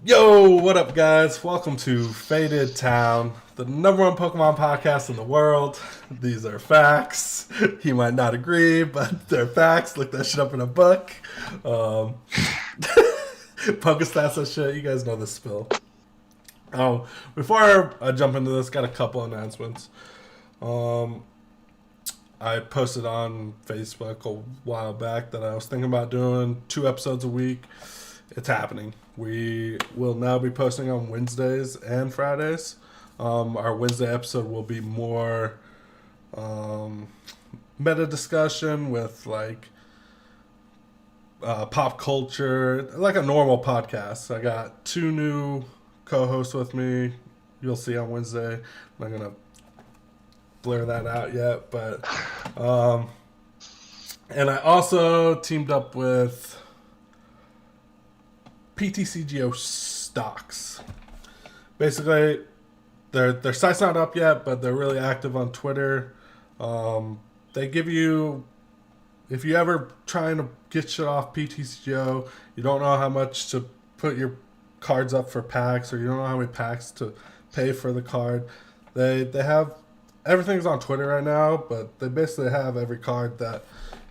Yo, what up, guys? Welcome to Faded Town, the number one Pokemon podcast in the world. These are facts. You might not agree, but they're facts. Look that shit up in a book. Um, Pokestats and shit. You guys know the spill. Before I jump into this, got a couple announcements. Um, I posted on Facebook a while back that I was thinking about doing 2 episodes a week. It's happening. We will now be posting on Wednesdays and Fridays. Our Wednesday episode will be more meta discussion with like pop culture, like a normal podcast. I got 2 new co-hosts with me. You'll see on Wednesday. I'm not gonna blur that out yet, but and I also teamed up with PTCGO Stocks. Basically, their site's not up yet, but they're really active on Twitter. They give you, if you ever trying to get shit off PTCGO, you don't know how much to put your cards up for packs, or you don't know how many packs to pay for the card. They have everything's on Twitter right now, but they basically have every card that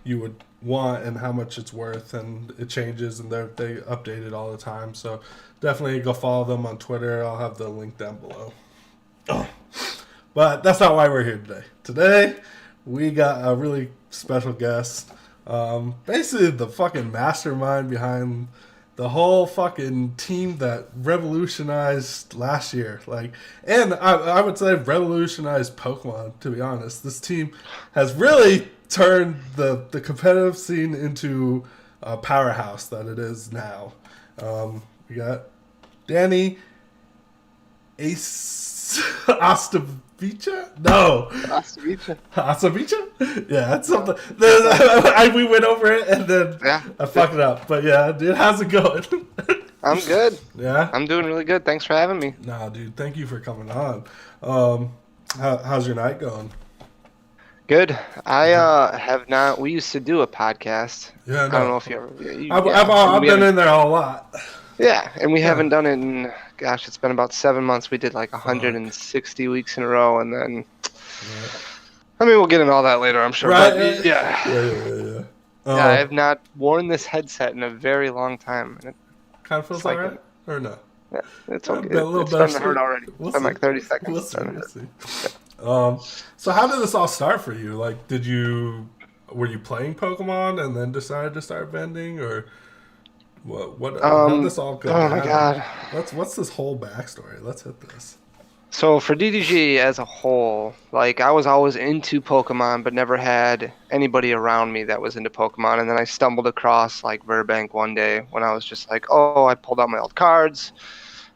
you would want and how much it's worth, and it changes, and they update it all the time. So definitely go follow them on Twitter. I'll have the link down below. But that's not why we're here today. Today we got a really special guest, basically the fucking mastermind behind the whole fucking team that revolutionized last year. And I would say revolutionized Pokemon, to be honest. This team has really turned the competitive scene into a powerhouse that it is now. We got Danny Oesterreich? No. Oesterreich? Yeah, that's something. We went over it and then I fucked it up. But yeah, dude, how's it going? I'm good. Yeah? I'm doing really good. Thanks for having me. Nah, dude, thank you for coming on. How's your night going? Good. I have not. We used to do a podcast. Yeah, I don't know if you ever. I've been in there a lot. Yeah, and we haven't done it in. Gosh, it's been about 7 months. We did like 160 weeks in a row, and then. Yeah. I mean, we'll get into all that later, I'm sure. Right? But, yeah, I have not worn this headset in a very long time. And it kind of feels like alright, or no? Yeah, it's okay. It's starting to hurt already. It's been like 30 seconds. We'll see. So how did this all start for you? Like, were you playing Pokemon and then decided to start vending, or what? How did this all go? Oh my god! What's this whole backstory? Let's hit this. So for DDG as a whole, like I was always into Pokemon, but never had anybody around me that was into Pokemon. And then I stumbled across like Verbank one day when I was just like, oh, I pulled out my old cards.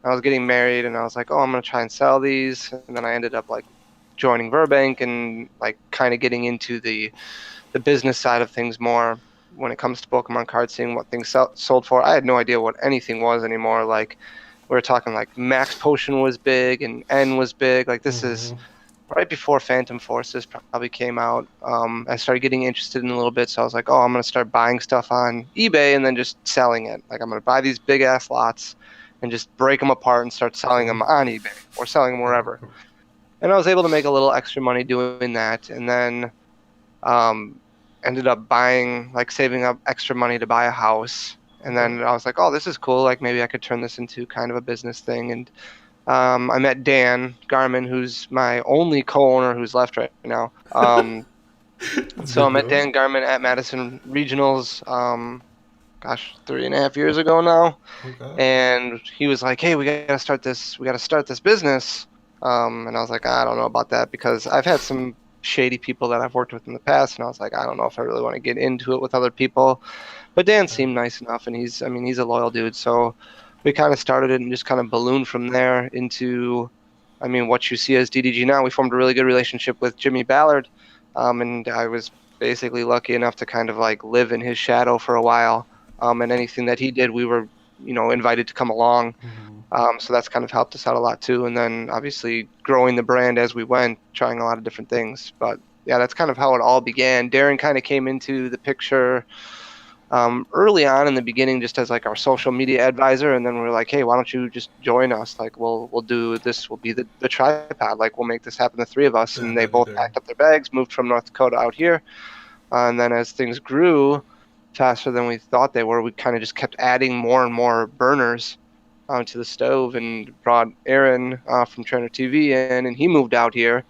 I was getting married, and I was like, oh, I'm gonna try and sell these. And then I ended up like joining Verbank and like kind of getting into the business side of things more when it comes to Pokemon cards, seeing what things sold for. I had no idea what anything was anymore. Like we were talking like Max Potion was big and N was big. Like this is right before Phantom Forces probably came out. I started getting interested in a little bit, so I was like, oh, I'm gonna start buying stuff on eBay and then just selling it. Like I'm gonna buy these big ass lots and just break them apart and start selling them on eBay or selling them wherever. And I was able to make a little extra money doing that, and then ended up buying, like saving up extra money to buy a house. And then I was like, oh, this is cool. Like maybe I could turn this into kind of a business thing. And I met Dan Garman, who's my only co-owner who's left right now. So I met Dan Garman at Madison Regionals, 3.5 years ago now. Okay. And he was like, hey, we gotta start this business. And I was like, I don't know about that, because I've had some shady people that I've worked with in the past, and I was like, I don't know if I really want to get into it with other people. But Dan seemed nice enough, and he's a loyal dude. So we kind of started it and just kind of ballooned from there into, what you see as DDG now. We formed a really good relationship with Jimmy Ballard, and I was basically lucky enough to kind of like live in his shadow for a while. And anything that he did, we were, invited to come along. So that's kind of helped us out a lot too. And then obviously growing the brand as we went, trying a lot of different things. But yeah, that's kind of how it all began. Darren kind of came into the picture early on in the beginning just as like our social media advisor, and then we were like, hey, why don't you just join us? Like we'll do this, we'll be the tripod, like we'll make this happen, the three of us. Yeah, And they that'd be both dope. packed up their bags, moved from North Dakota out here. And then as things grew faster than we thought they were, we kind of just kept adding more and more burners onto the stove, and brought Aaron from Trainer TV in, and he moved out here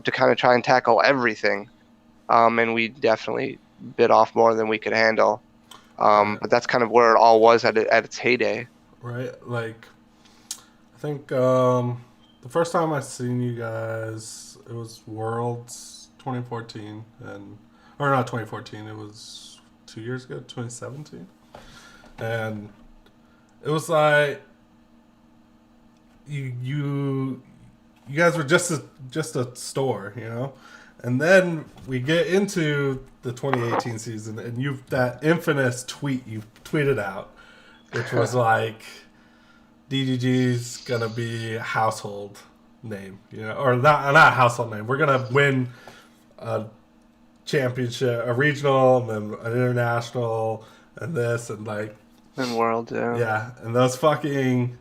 to kind of try and tackle everything. And we definitely bit off more than we could handle. Right. But that's kind of where it all was at its heyday. Right. Like, I think the first time I seen you guys, it was Worlds 2014, and or not 2014. It was 2 years ago, 2017, and it was like you guys were just a store, you know. And then we get into the 2018 season, and you've that infamous tweet you tweeted out, which was like, DDG's gonna be a household name, you know, or not a household name. We're gonna win a championship, a regional, and then an international, and this, and like, In World, yeah. yeah, and those fucking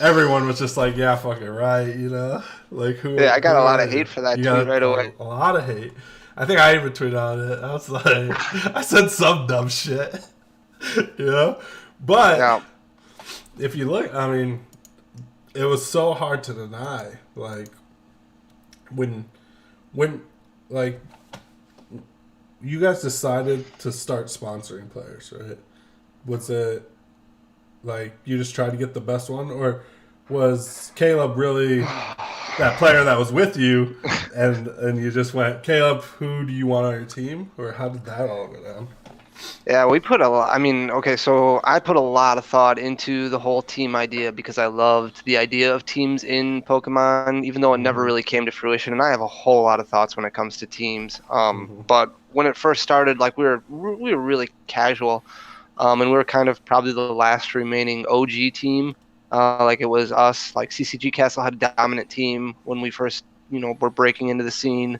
everyone was just like, yeah, fucking right, you know, like Yeah, I got who a lot are of you? hate for that You tweet got right away. a lot of hate. I think I even tweeted on it. I was like, I said some dumb shit, you know, but Now, if you look, I mean, it was so hard to deny. Like when when like you guys decided to start sponsoring players, right? Was it like you just tried to get the best one, or was Caleb really that player that was with you, and you just went, Caleb, who do you want on your team, or how did that all go down? yeah, we put a lot. I mean, okay, so I put a lot of thought into the whole team idea because I loved the idea of teams in Pokemon, even though it never Mm-hmm. really came to fruition. And I have a whole lot of thoughts when it comes to teams. Mm-hmm. But when it first started, like we were really casual, and we were kind of probably the last remaining OG team. Like it was us, like CCG Castle had a dominant team when we first, were breaking into the scene.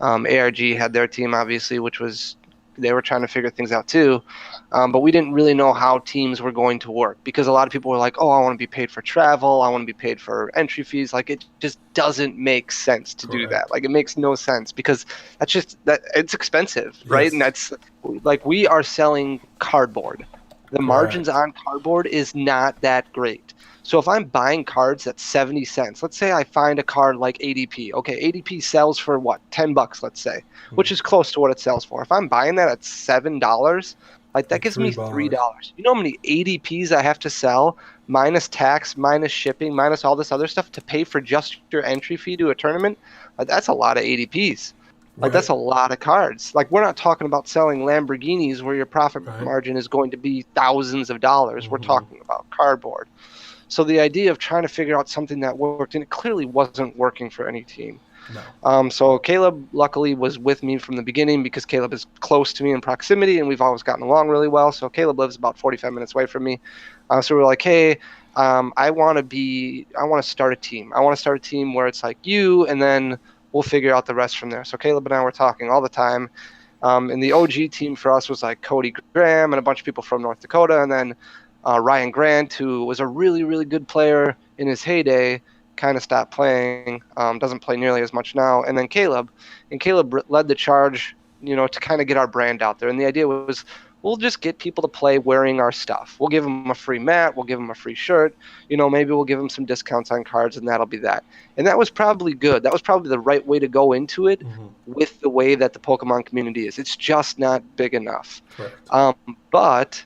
ARG had their team, obviously, which was they were trying to figure things out too. But we didn't really know how teams were going to work because a lot of people were like, "Oh, I want to be paid for travel. I want to be paid for entry fees." Like it just doesn't make sense to do that. Correct. Like it makes no sense because that's just that it's expensive, right? And Yes. that's like we are selling cardboard. The margins Correct. on cardboard is not that great. So if I'm buying cards at 70 cents, let's say I find a card like ADP. Okay, ADP sells for what? $10, let's say, which is close to what it sells for. If I'm buying that at $7, like that Like gives three me $3. ballers. You know how many ADPs I have to sell minus tax, minus shipping, minus all this other stuff to pay for just your entry fee to a tournament? Like, that's a lot of ADPs. Like Right. that's a lot of cards. Like we're not talking about selling Lamborghinis where your profit Right. margin is going to be thousands of dollars. We're Mm-hmm. talking about cardboard. So the idea of trying to figure out something that worked, and it clearly wasn't working for any team. No. So Caleb luckily was with me from the beginning because Caleb is close to me in proximity, and we've always gotten along really well. So Caleb lives about 45 minutes away from me. So we're like, hey, I want to start a team. I want to start a team where it's like you, and then we'll figure out the rest from there. So Caleb and I were talking all the time. And the OG team for us was like Cody Graham and a bunch of people from North Dakota, and then Ryan Grant, who was a really, really good player in his heyday, kind of stopped playing, doesn't play nearly as much now. And then Caleb, and Caleb led the charge, to kind of get our brand out there. And the idea was, we'll just get people to play wearing our stuff. We'll give them a free mat, we'll give them a free shirt, maybe we'll give them some discounts on cards, and that'll be that. And that was probably good. That was probably the right way to go into it Mm-hmm. with the way that the Pokemon community is. It's just not big enough. Correct. But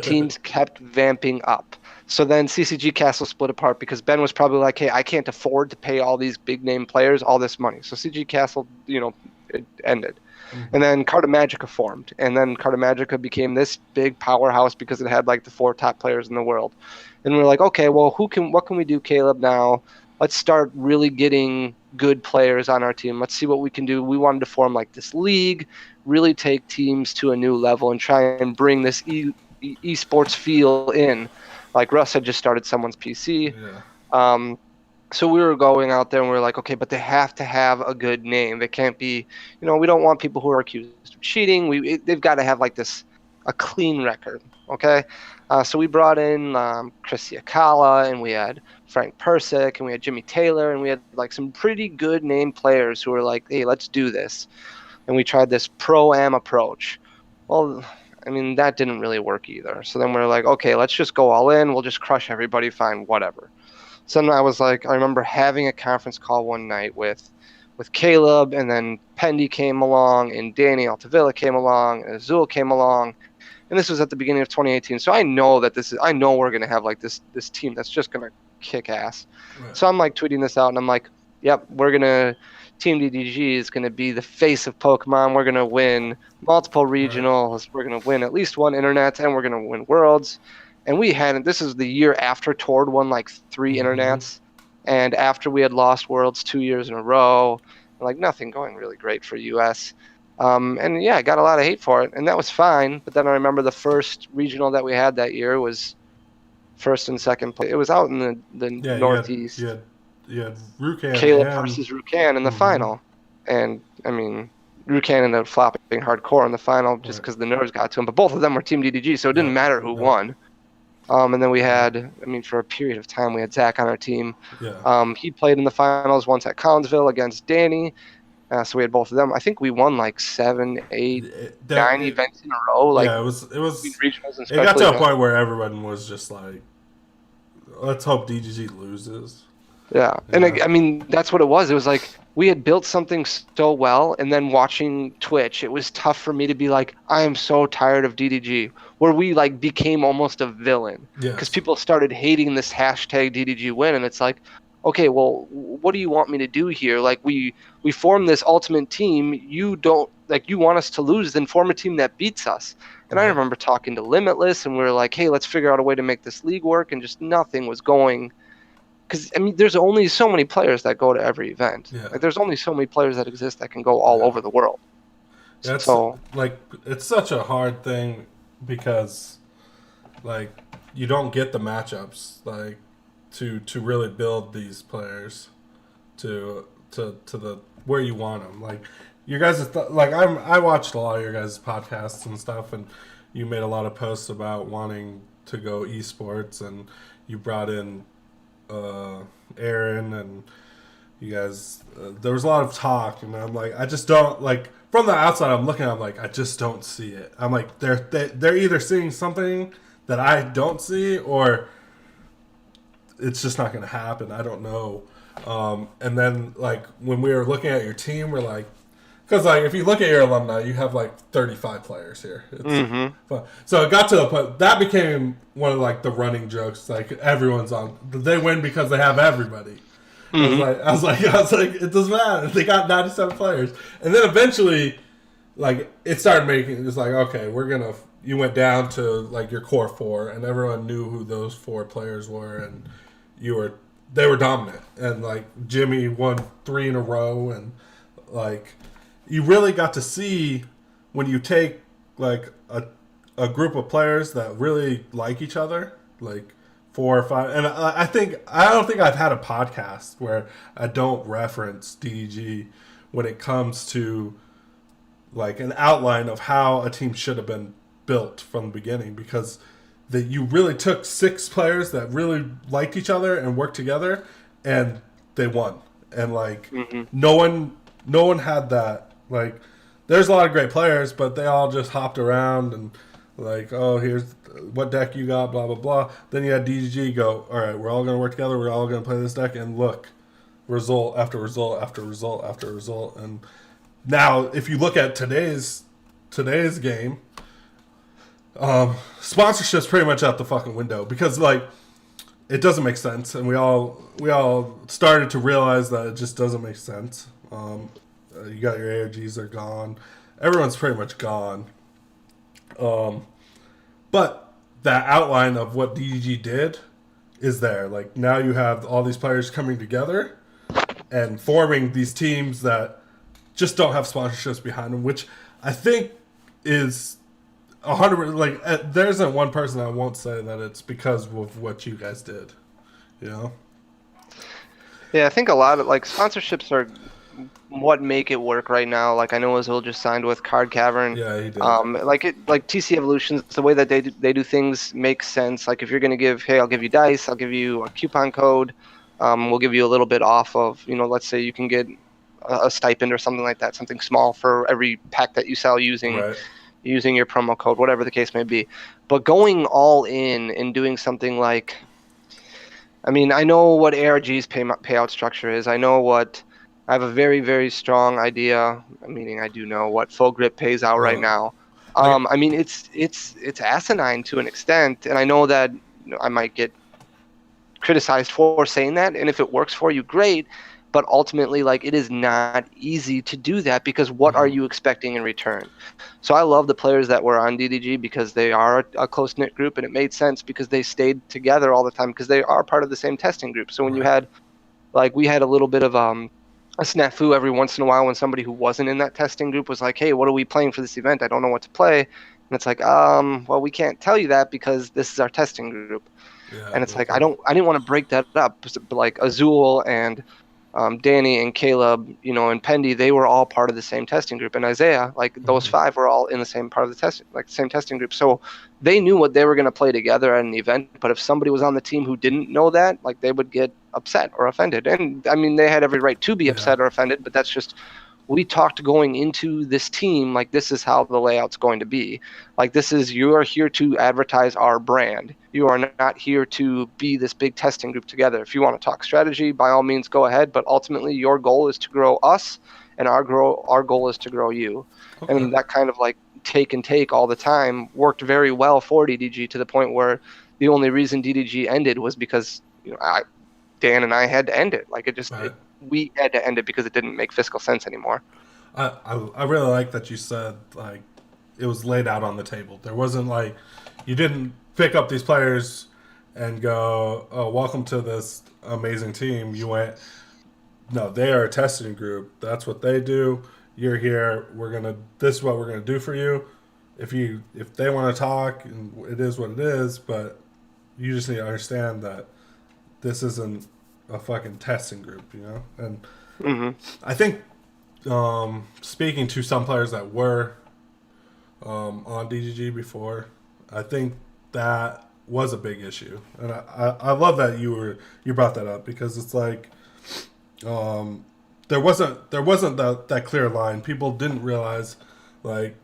teams kept vamping up. So then CCG Castle split apart because Ben was probably like, hey, I can't afford to pay all these big name players all this money. So CCG Castle, it ended. Mm-hmm. And then Carta Magica formed. And then Carta Magica became this big powerhouse because it had like the 4 top players in the world. And we're like, okay, well, what can we do, Caleb, now? Let's start really getting good players on our team. Let's see what we can do. We wanted to form like this league, really take teams to a new level and try and bring this esports feel in. Like Russ had just started someone's PC. Yeah. So we were going out there and we were like, okay, but they have to have a good name. They can't be, we don't want people who are accused of cheating. They've got to have like this a clean record. Okay, so we brought in Chris Siakala, and we had Frank Persick, and we had Jimmy Taylor, and we had like some pretty good named players who were like, hey, let's do this. And we tried this pro-am approach. Well, I mean, that didn't really work either. So then we're like, okay, let's just go all in. We'll just crush everybody, fine, whatever. So then I was like, I remember having a conference call one night with Caleb, and then Pendy came along, and Danny Altavilla came along, and Azul came along. And this was at the beginning of 2018. So I know that I know we're going to have like this team that's just going to kick ass. Right. So I'm like tweeting this out, and I'm like, yep, Team DDG is going to be the face of Pokemon. We're going to win multiple regionals. Right. We're going to win at least one internet, and we're going to win worlds. And this is the year after Tord won like 3 internets. And after we had lost worlds 2 years in a row, like nothing going really great for US. And yeah, I got a lot of hate for it, and that was fine. But then I remember the first regional that we had that year was first and second place. It was out in the Northeast. Yeah, Rukan. Caleb versus Rukan in the final. And, I mean, Rukan ended up flopping hardcore in the final just because the nerves got to him. But both of them were Team DDG, so it didn't matter who won. And then we had, for a period of time, we had Zach on our team. Yeah. He played in the finals once at Collinsville against Danny. So we had both of them. I think we won like 7, 8, 9 events in a row. Like, yeah, it was. It got to a point where everyone was just like, "Let's hope DDG loses." Yeah, and that's what it was. It was like we had built something so well, and then watching Twitch, it was tough for me to be like, I am so tired of DDG, where we like became almost a villain because people started hating this hashtag DDG win, and it's like, okay, well, what do you want me to do here? Like we formed this ultimate team. You don't you want us to lose, then form a team that beats us. And I remember talking to Limitless, and we were like, hey, let's figure out a way to make this league work, and just nothing was going. Because, there's only so many players that go to every event. Yeah. Like, there's only so many players that exist that can go all over the world. It's such a hard thing because, you don't get the matchups, to really build these players to the where you want them. Your guys, I watched a lot of your guys' podcasts and stuff, and you made a lot of posts about wanting to go esports, and you brought in Aaron, and you guys, there was a lot of talk, and I'm like, I just don't, from the outside I'm looking, I'm like, I just don't see it. I'm like, they're either seeing something that I don't see, or it's just not going to happen. I don't know. And then when we were looking at your team, we're like, because if you look at your alumni, you have 35 players here. So it got to the point that became one of the running jokes. Everyone's on. They win because they have everybody. I was like, it doesn't matter. They got 97 players, and then eventually, it started making. It's like, okay, you went down to your core 4, and everyone knew who those 4 players were, and they were dominant, and Jimmy won 3 in a row, and you really got to see when you take a group of players that really like each other, 4 or 5. And I don't think I've had a podcast where I don't reference DDG when it comes to an outline of how a team should have been built from the beginning, because that you really took 6 players that really liked each other and worked together, and they won. And no one had that. There's a lot of great players, but they all just hopped around and oh, here's what deck you got, blah blah blah. Then you had DDG go, all right, we're all gonna work together, we're all gonna play this deck, and look, result after result after result after result. And now, if you look at today's game, sponsorship's pretty much out the fucking window, because it doesn't make sense, and we all started to realize that it just doesn't make sense. You got your AOGs, they're gone. Everyone's pretty much gone. But that outline of what DDG did is there. Now you have all these players coming together and forming these teams that just don't have sponsorships behind them, which I think is 100%. There isn't one person that won't say that it's because of what you guys did. You know? Yeah, I think a lot of sponsorships are what make it work right now. Like I know Azul just signed with Card Cavern. Yeah, he did. Like TC Evolutions, the way that they do things makes sense. Like if you're gonna give, hey, I'll give you dice, I'll give you a coupon code, we'll give you a little bit off of, let's say you can get a stipend or something like that, something small for every pack that you sell Right. using your promo code, whatever the case may be. But going all in and doing something like, I mean, I know what ARG's payout structure is. I have a very, very strong idea, meaning I do know what Full Grip pays out right Well, now. I I mean, it's asinine to an extent, and I know that I might get criticized for saying that, and if it works for you, great. But ultimately, like, it is not easy to do that because what are mhm, you expecting in return? So I love the players that were on DDG because they are a close-knit group, and it made sense because they stayed together all the time because they are part of the same testing group. So when you right. had, like, we had a little bit of a snafu every once in a while when somebody who wasn't in that testing group was like, "Hey, what are we playing for this event? I don't know what to play." And it's like, well, we can't tell you that because this is our testing group. Yeah, And it's that's like right. I didn't want to break that up. But like Azul and Danny and Caleb, and Pendy, they were all part of the same testing group. And Isaiah, like those Hmm. five were all in the same part of the testing, like the same testing group. So they knew what they were going to play together at an event. But if somebody was on the team who didn't know that, like they would get upset or offended. And I mean, they had every right to be Yeah. upset or offended, but that's just we talked going into this team like this is how the layout's going to be. Like this is you are here to advertise our brand. You are not here to be this big testing group together. If you want to talk strategy, by all means go ahead, but ultimately your goal is to grow us and our goal is to grow you. Okay. And that kind of like take and take all the time worked very well for DDG to the point where the only reason DDG ended was because Dan and I had to end it. Like Right. we had to end it because it didn't make fiscal sense anymore. I really like that you said like it was laid out on the table. There wasn't like you didn't pick up these players and go, "Oh, welcome to this amazing team." You went, "No, they are a testing group. That's what they do. You're here. We're gonna. This is what we're gonna do for you. If they want to talk, and it is what it is. But you just need to understand that this isn't a fucking testing group, you know." And Hmm. I think speaking to some players that were on DGG before, I think that was a big issue, and I love that you brought that up because it's like there wasn't that clear line. People didn't realize like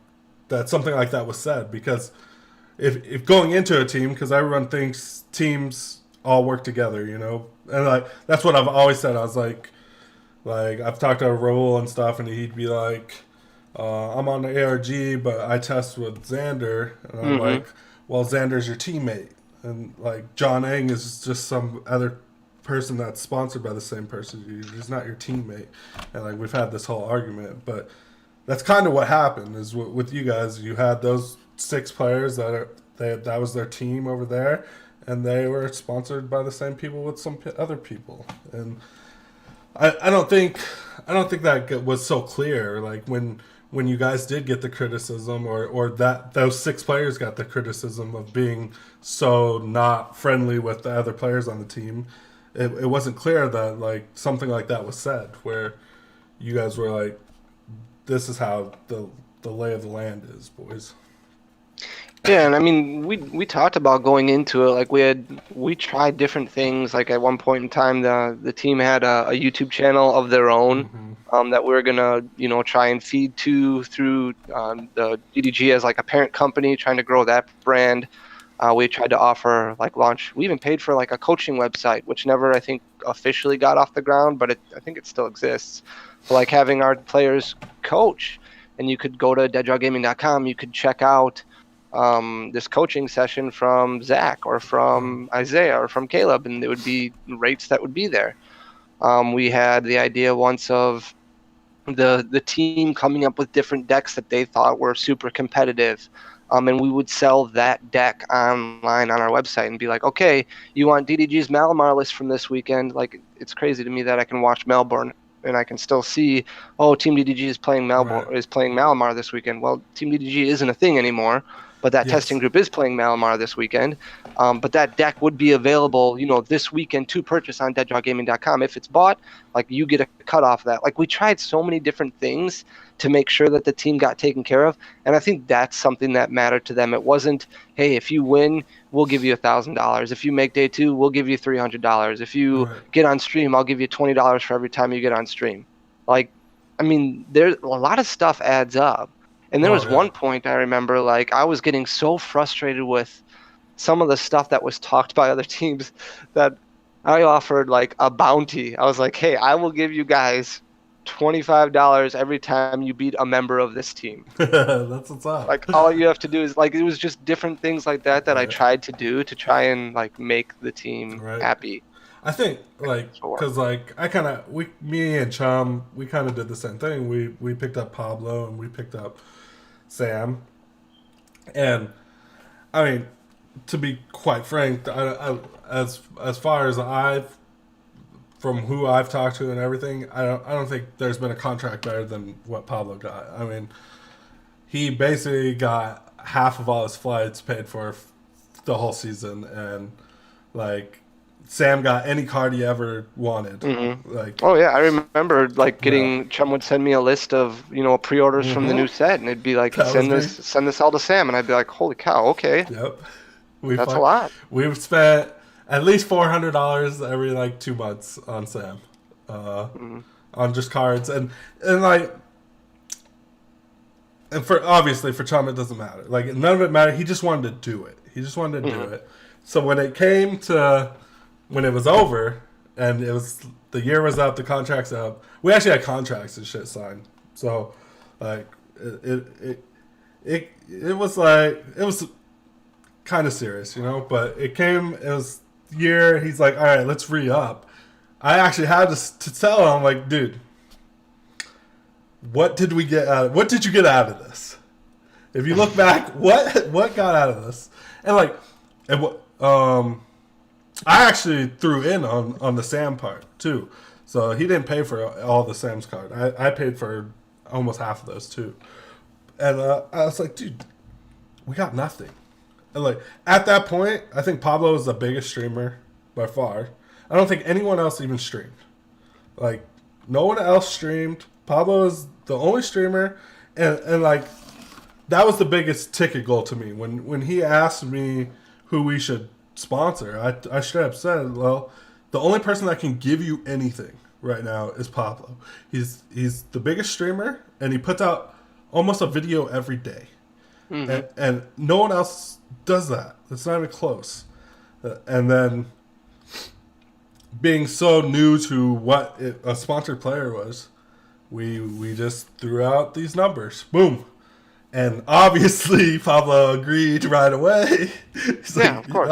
that something like that was said because if going into a team, because everyone thinks teams all work together, and like that's what I've always said. I was like I've talked to Raul and stuff, and he'd be like, "I'm on the ARG, but I test with Xander," and I'm Hmm. like, "Well, Xander's your teammate," and like John Eng is just some other person that's sponsored by the same person. He's not your teammate, and like we've had this whole argument, but that's kind of what happened. Is with you guys, you had those six players that was their team over there, and they were sponsored by the same people with some other people, and I don't think that was so clear. Like when you guys did get the criticism, or that those six players got the criticism of being so not friendly with the other players on the team, it wasn't clear that like something like that was said, where you guys were like, "This is how the lay of the land is, boys." Yeah, and I mean, we talked about going into it. Like we tried different things. Like at one point in time, the team had a YouTube channel of their own, Mm-hmm. that we are gonna try and feed to through the DDG as like a parent company, trying to grow that brand. We tried to offer like launch. We even paid for like a coaching website, which never I think officially got off the ground, but I think it still exists. But like having our players coach, and you could go to deadjawgaming.com. You could check out this coaching session from Zach or Yeah. from Isaiah or from Caleb, and there would be rates that would be there. We had the idea once of the team coming up with different decks that they thought were super competitive. And we would sell that deck online on our website and be like, okay, you want DDG's Malamar list from this weekend? Like, it's crazy to me that I can watch Melbourne and I can still see, oh, Team DDG is playing Right. Malamar this weekend. Well, Team DDG isn't a thing anymore, but that Yes. testing group is playing Malamar this weekend. But that deck would be available, this weekend to purchase on deaddrawgaming.com. If it's bought, like, you get a cut off of that. Like, we tried so many different things to make sure that the team got taken care of, and I think that's something that mattered to them. It wasn't, hey, if you win, we'll give you $1,000. If you make day 2, we'll give you $300. If you get on stream, I'll give you $20 for every time you get on stream. Like, I mean, there's a lot of stuff adds up. And there was one point I remember, like, I was getting so frustrated with some of the stuff that was talked by other teams that I offered, like, a bounty. I was like, hey, I will give you guys $25 every time you beat a member of this team. That's what's up. Like, all you have to do is, like, it was just different things like that I tried to do to try and, like, make the team happy. I think, like, because, like, me and Chum, we kind of did the same thing. We picked up Pablo and we picked up Sam. And, I mean, to be quite frank, as far as from who I've talked to and everything, I don't think there's been a contract better than what Pablo got. I mean, he basically got half of all his flights paid for the whole season, and, like, Sam got any card he ever wanted. Mm-hmm. Like, oh yeah, I remember, like, getting Chum would send me a list of pre-orders from the new set, and it'd be like, send this all to Sam, and I'd be like, holy cow, okay. Yep. That's a lot. We've spent at least $400 every, like, 2 months on Sam, on just cards, and like, and obviously for Chum it doesn't matter. Like, none of it mattered. He just wanted to do it. Do it. So when it was over and the year was up, the contract's up. We actually had contracts and shit signed. So, like, it was kind of serious, but it was year. He's like, all right, let's re-up. I actually had to tell him, like, dude, what did you get out of this? If you look back, what got out of this? And, like, I actually threw in on the Sam part too, so he didn't pay for all the Sam's card. I paid for almost half of those too, and I was like, dude, we got nothing. And, like, at that point, I think Pablo was the biggest streamer by far. I don't think anyone else even streamed. Like, no one else streamed. Pablo is the only streamer, and like, that was the biggest ticket goal to me when he asked me who we should sponsor. I straight up said, well, the only person that can give you anything right now is Pablo. He's the biggest streamer, and he puts out almost a video every day. Mm-hmm. And no one else does that. It's not even close. And then being so new to what a sponsored player was, we just threw out these numbers. Boom. And obviously, Pablo agreed right away. He's like, of course.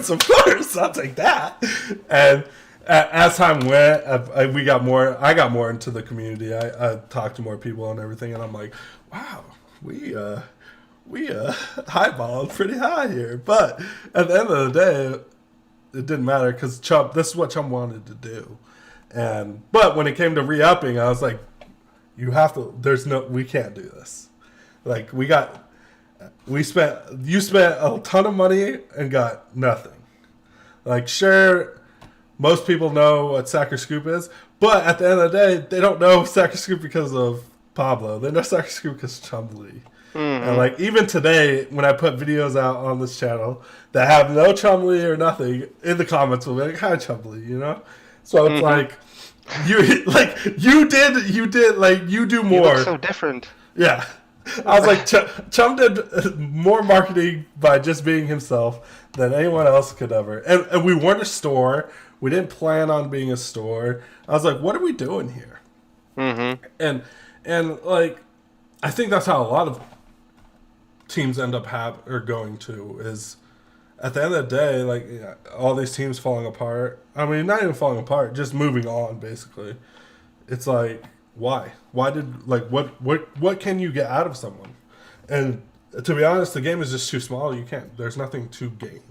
Of course. I'll take that. And as time went, I got more into the community. I talked to more people and everything, and I'm like, wow, we highballed pretty high here. But at the end of the day, it didn't matter because this is what Chum wanted to do. But when it came to re-upping, I was like, we can't do this. Like, you spent a ton of money and got nothing. Like, sure, most people know what Sacker Scoop is, but at the end of the day, they don't know Sacker Scoop because of Pablo. They know Sacker Scoop because of Chumley. Mm-hmm. And, like, even today, when I put videos out on this channel that have no Chumley or nothing, in the comments will be like, hi, Chumley, So it's like, you do more. You look so different. Yeah. I was like, Chum did more marketing by just being himself than anyone else could ever. And we weren't a store. We didn't plan on being a store. I was like, what are we doing here? Mm-hmm. And like, I think that's how a lot of teams end up going to, is at the end of the day, like, all these teams falling apart. I mean, not even falling apart, just moving on, basically. It's like, why? Why did, like, what can you get out of someone? And to be honest, the game is just too small. There's nothing to gain.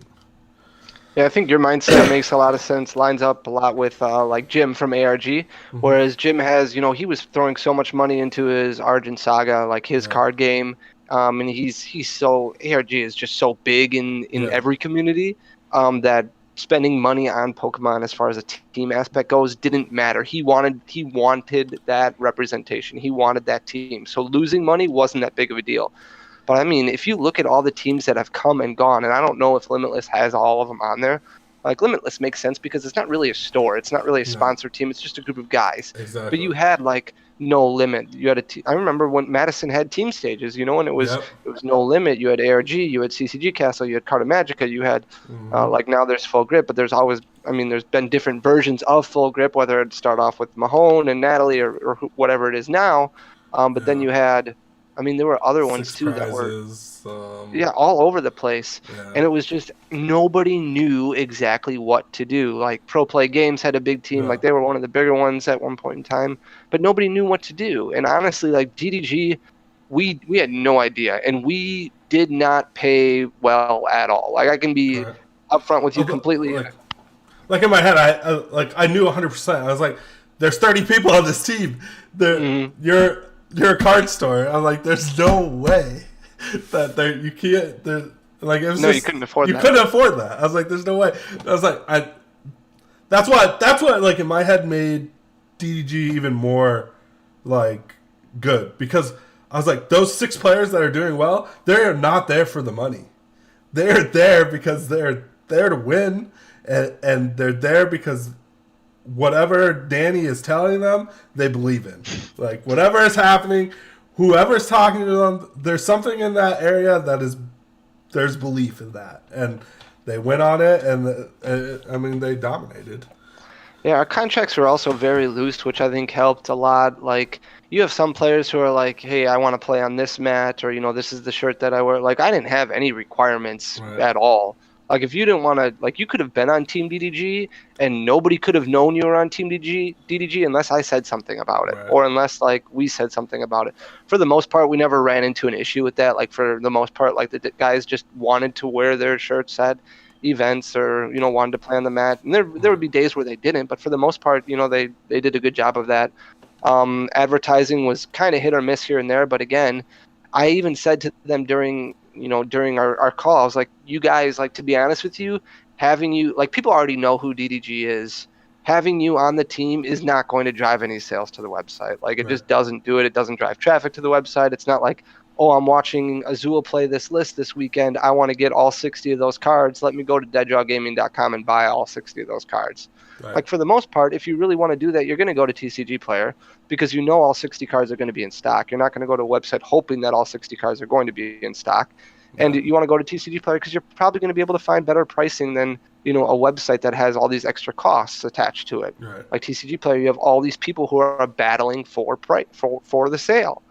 Yeah, I think your mindset makes a lot of sense, lines up a lot with like Jim from ARG, mm-hmm. Whereas Jim has, he was throwing so much money into his Argent Saga, like his card game. and he's so ARG is just so big in Yeah. every community, that spending money on Pokemon as far as a team aspect goes didn't matter. He wanted that representation. He wanted that team. So losing money wasn't that big of a deal. But I mean, if you look at all the teams that have come and gone, and I don't know if Limitless has all of them on there, like Limitless makes sense because it's not really a store. It's not really a No. sponsored team. It's just a group of guys. But Exactly. you had like No Limit. You had I remember when Madison had team stages, and Yep. it was No Limit. You had ARG, you had CCG Castle, you had Carta Magica, you had Hmm. like now there's Full Grip, but there's always, I mean, there's been different versions of Full Grip, whether it start off with Mahone and Natalie or whatever it is now. But then Yeah. you had, I mean, there were other ones Six too that were, prizes. yeah, all over the place. Yeah. And it was just nobody knew exactly what to do. Like Pro Play Games had a big team, Yeah. like they were one of the bigger ones at one point in time, but nobody knew what to do. And honestly, like DDG, we had no idea, and we did not pay well at all. Like I can be Right. upfront with you But, completely. like in my head, I knew 100%. I was like, "There's 30 people on this team. Mhm. You're a card store." I'm like, "There's no way that you can't." Like it was No, just you couldn't afford you that. couldn't afford that. I was like, "There's no way." I was like, that's what like in my head made DDG even more like good because I was like, those 6 players that are doing well, they are not there for the money. They're there because they're there to win, and they're there because whatever Danny is telling them, they believe in. Like whatever is happening, whoever's talking to them, there's something in that area that is there's belief in that, and they went on it, and I mean they dominated. Yeah, our contracts were also very loose, which I think helped a lot. Like, you have some players who are like, "Hey, I want to play on this mat," or "This is the shirt that I wear." Like, I didn't have any requirements Right. at all. Like, if you didn't want to, like, you could have been on Team DDG, and nobody could have known you were on Team DDG unless I said something about it, Right. or unless like we said something about it. For the most part, we never ran into an issue with that. Like, for the most part, like the guys just wanted to wear their shirts at events, or wanted to play on the mat, and there would be days where they didn't, but for the most part, they did a good job of that. Advertising was kind of hit or miss here and there, but again, I even said to them during our call, I was like, you guys, like, to be honest with you, having you, like, people already know who DDG is. Having you on the team is not going to drive any sales to the website. Like, it Right. just doesn't do it. It doesn't drive traffic to the website. It's not like, oh, I'm watching Azul play this list this weekend. I want to get all 60 of those cards. Let me go to deaddrawgaming.com and buy all 60 of those cards. Right. Like, for the most part, if you really want to do that, you're going to go to TCG Player because you know all 60 cards are going to be in stock. You're not going to go to a website hoping that all 60 cards are going to be in stock. And Yeah. you want to go to TCG Player because you're probably going to be able to find better pricing than a website that has all these extra costs attached to it. Right. Like TCG Player, you have all these people who are battling for the sale.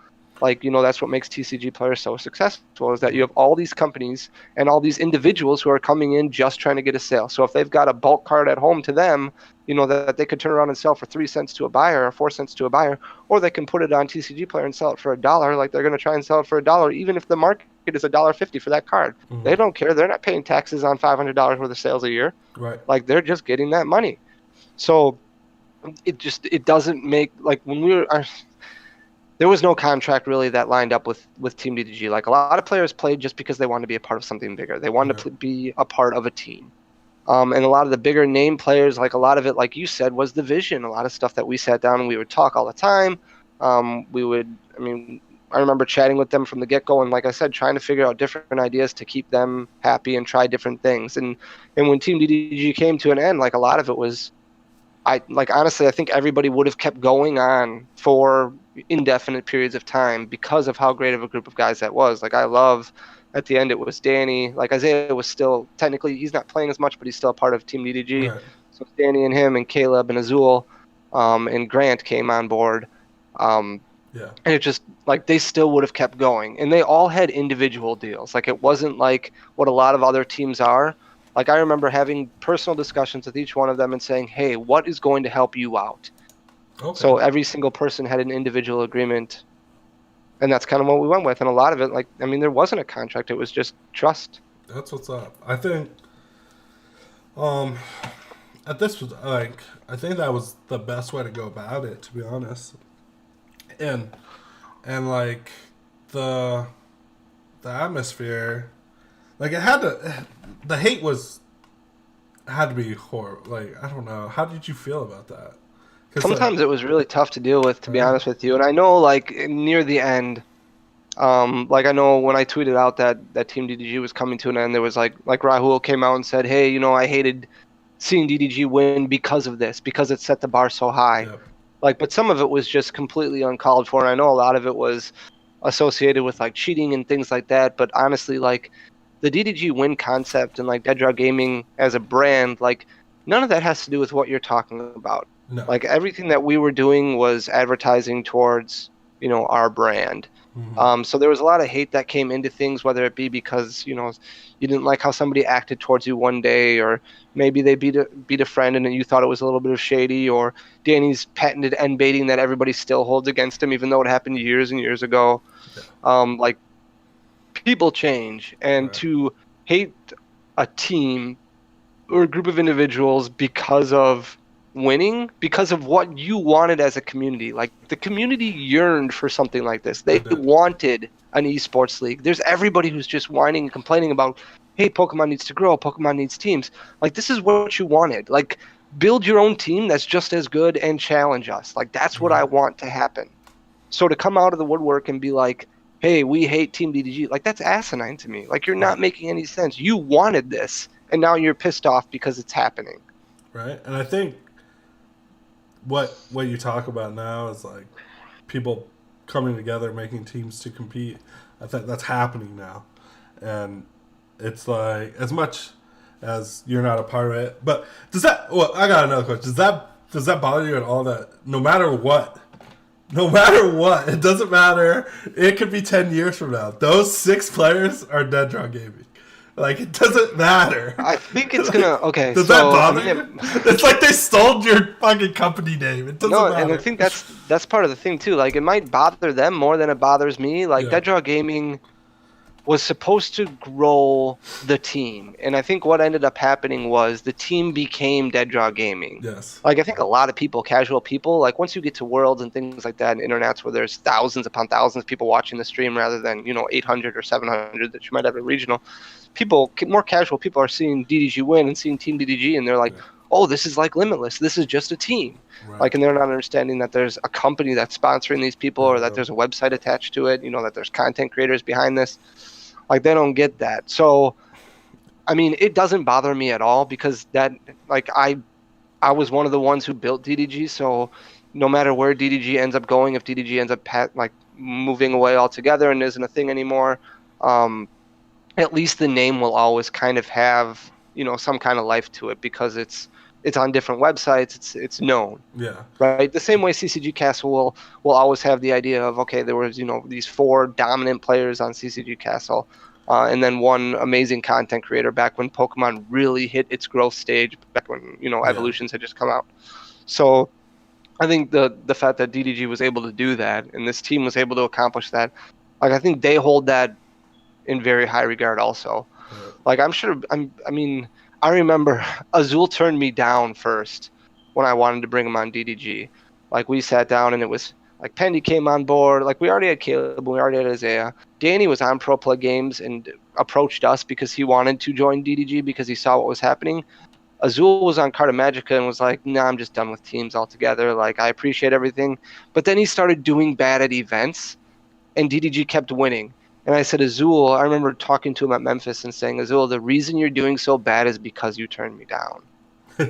Like, that's what makes TCG Player so successful, is that you have all these companies and all these individuals who are coming in just trying to get a sale. So if they've got a bulk card at home to them, that they could turn around and sell for 3 cents to a buyer or 4 cents to a buyer, or they can put it on TCG Player and sell it for $1. Like, they're going to try and sell it for $1, even if the market is $1.50 for that card. Mhm. They don't care. They're not paying taxes on $500 worth of sales a year. Right. Like, they're just getting that money. So it doesn't make, like, when we were, there was no contract really that lined up with Team DDG. Like, a lot of players played just because they wanted to be a part of something bigger. They wanted to be a part of a team. And a lot of the bigger name players, like, a lot of it, like you said, was the vision. A lot of stuff that we sat down and we would talk all the time. I remember chatting with them from the get-go, and like I said, trying to figure out different ideas to keep them happy and try different things. And when Team DDG came to an end, like, a lot of it was, honestly, I think everybody would have kept going on for indefinite periods of time because of how great of a group of guys that was. Like, at the end, it was Danny. Like, Isaiah was still, technically, he's not playing as much, but he's still a part of Team DDG. Right. So it's Danny and him and Caleb and Azul, and Grant came on board. Yeah. And it just, like, they still would have kept going. And they all had individual deals. Like, it wasn't like what a lot of other teams are. Like, I remember having personal discussions with each one of them and saying, hey, what is going to help you out? Okay. So every single person had an individual agreement. And that's kind of what we went with. And a lot of it, like, I mean, there wasn't a contract. It was just trust. That's what's up. I think at this like I think that was the best way to go about it, to be honest. And like the the atmosphere, like it had to, the hate had to be horrible. Like I don't know, how did you feel about that? Because Sometimes it was really tough to deal with, to be right, honest with you. And I know, like near the end, like I know when I tweeted out that Team DDG was coming to an end, there was like Rahul came out and said, "Hey, I hated seeing DDG win because of this, because it set the bar so high." yeah, Like, but some of it was just completely uncalled for, and I know a lot of it was associated with like cheating and things like that. But honestly, like the DDG win concept and like Dead Draw Gaming as a brand, like none of that has to do with what you're talking about. no, Like everything that we were doing was advertising towards, our brand. mm-hmm. So there was a lot of hate that came into things, whether it be because, you didn't like how somebody acted towards you one day, or maybe they beat a friend and you thought it was a little bit of shady, or Danny's patented end baiting that everybody still holds against him, even though it happened years and years ago. Yeah, Like people change, and right, to hate a team or a group of individuals because of winning, because of what you wanted as a community. Like the community yearned for something like this. they They did, wanted an esports league. There's everybody who's just whining and complaining about, hey, Pokemon needs to grow, Pokemon needs teams. Like this is what you wanted. Like build your own team that's just as good and challenge us. Like that's what right, I want to happen. So to come out of the woodwork and be like, hey, we hate Team DDG, like that's asinine to me. Like you're right, not making any sense. You wanted this, and now you're pissed off because it's happening. right. And I think what you talk about now is like people coming together, making teams to compete. I think that's happening now, and it's like as much as you're not a part of it. But does that? Well, I got another question. Does that bother you at all? That no matter what, it doesn't matter. It could be 10 years from now. Those 6 players are Dead Draw Gaming. Like it doesn't matter. I think it's gonna. Okay, Does that so I bother mean, you? It's like they stole your fucking company name. It doesn't no, matter. and I think that's part of the thing too. Like it might bother them more than it bothers me. Like Yeah. Dead Draw Gaming was supposed to grow the team, and I think what ended up happening was the team became Dead Draw Gaming. Yes. Like I think a lot of people, casual people, like once you get to worlds and things like that, and internets where there's thousands upon thousands of people watching the stream rather than 800 or 700 that you might have at regional, people, more casual people, are seeing DDG win and seeing Team DDG, and they're like, Yeah. oh, this is like Limitless. This is just a team. Right. Like, and they're not understanding that there's a company that's sponsoring these people, or that Yeah. there's a website attached to it. That there's content creators behind this. Like they don't get that. So, I mean, it doesn't bother me at all because that, like, I was one of the ones who built DDG. So, no matter where DDG ends up going, if DDG ends up like moving away altogether and isn't a thing anymore, at least the name will always kind of have some kind of life to it because it's on different websites. It's known. Yeah. Right. The same way CCG Castle will always have the idea of, okay, there was, these 4 dominant players on CCG Castle, and then one amazing content creator back when Pokemon really hit its growth stage, back when, Evolutions had just come out. So I think the fact that DDG was able to do that and this team was able to accomplish that, like, I think they hold that in very high regard also. Yeah. Like, I'm sure, I mean, I remember Azul turned me down first when I wanted to bring him on DDG. Like, we sat down and it was like Pendy came on board. Like, we already had Caleb, we already had Isaiah. Danny was on Pro Play Games and approached us because he wanted to join DDG because he saw what was happening. Azul was on Carta Magica and was like, nah, I'm just done with teams altogether. Like, I appreciate everything. But then he started doing bad at events, and DDG kept winning. And I said, Azul, I remember talking to him at Memphis and saying, Azul, the reason you're doing so bad is because you turned me down.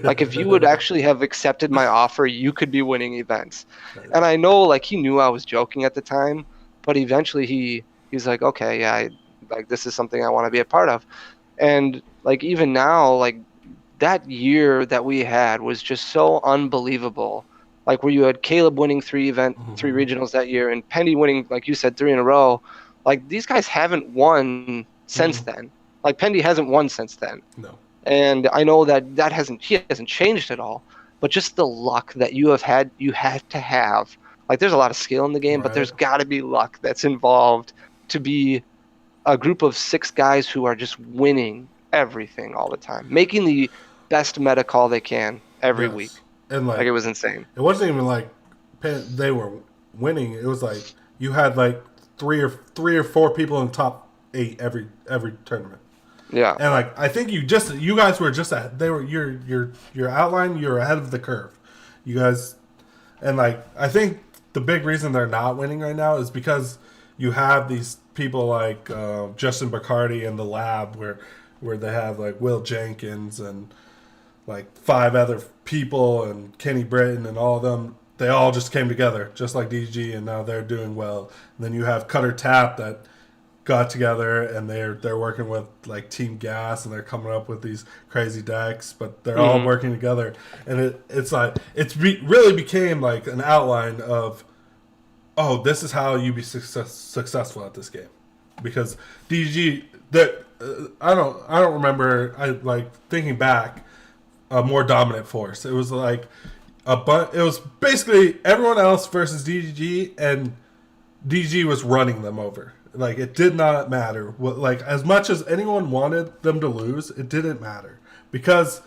Like, if you would actually have accepted my offer, you could be winning events. And I know, like, he knew I was joking at the time, but eventually he's like, okay, yeah, like, this is something I want to be a part of. And, like, even now, like, that year that we had was just so unbelievable. Like, where you had Caleb winning 3 regionals that year, and Penny winning, like you said, 3 in a row. Like, these guys haven't won since then. Like, Pendy hasn't won since then. No. And I know that he hasn't changed at all. But just the luck that you have to have. Like, there's a lot of skill in the game, but there's got to be luck that's involved to be a group of 6 guys who are just winning everything all the time, making the best meta call they can every week. And like, it was insane. It wasn't even like they were winning. It was like you had like three or four people in the top 8 every tournament. Yeah. And like I think you guys were just your outline, you're ahead of the curve. You guys, and like I think the big reason they're not winning right now is because you have these people like Justin Bacardi in the lab where they have like Will Jenkins and like 5 other people and Kenny Britton and all of them. They all just came together, just like DDG, and now they're doing well. And then you have Cutter Tap that got together, and they're working with like Team Gas, and they're coming up with these crazy decks, but they're all working together, and it's like really became like an outline of, oh, this is how you be successful at this game, because DDG that I don't remember. I like thinking back, a more dominant force. It was like it was basically everyone else versus DDG, and DDG was running them over. Like, it did not matter. Like, as much as anyone wanted them to lose, it didn't matter. Because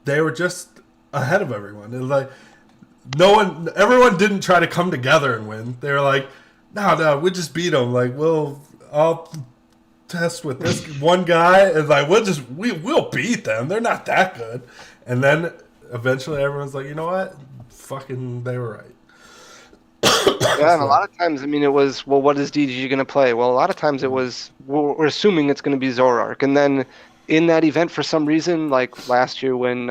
they were just ahead of everyone. It was like, everyone didn't try to come together and win. They were like, no, we just beat them. Like, I'll test with this one guy. And like, we'll beat them. They're not that good. And then eventually everyone's like, you know what? Fucking, they were right. Yeah, and a lot of times, I mean, it was, well, what is DDG going to play? Well, a lot of times it was, we're assuming it's going to be Zoroark. And then in that event, for some reason, like last year when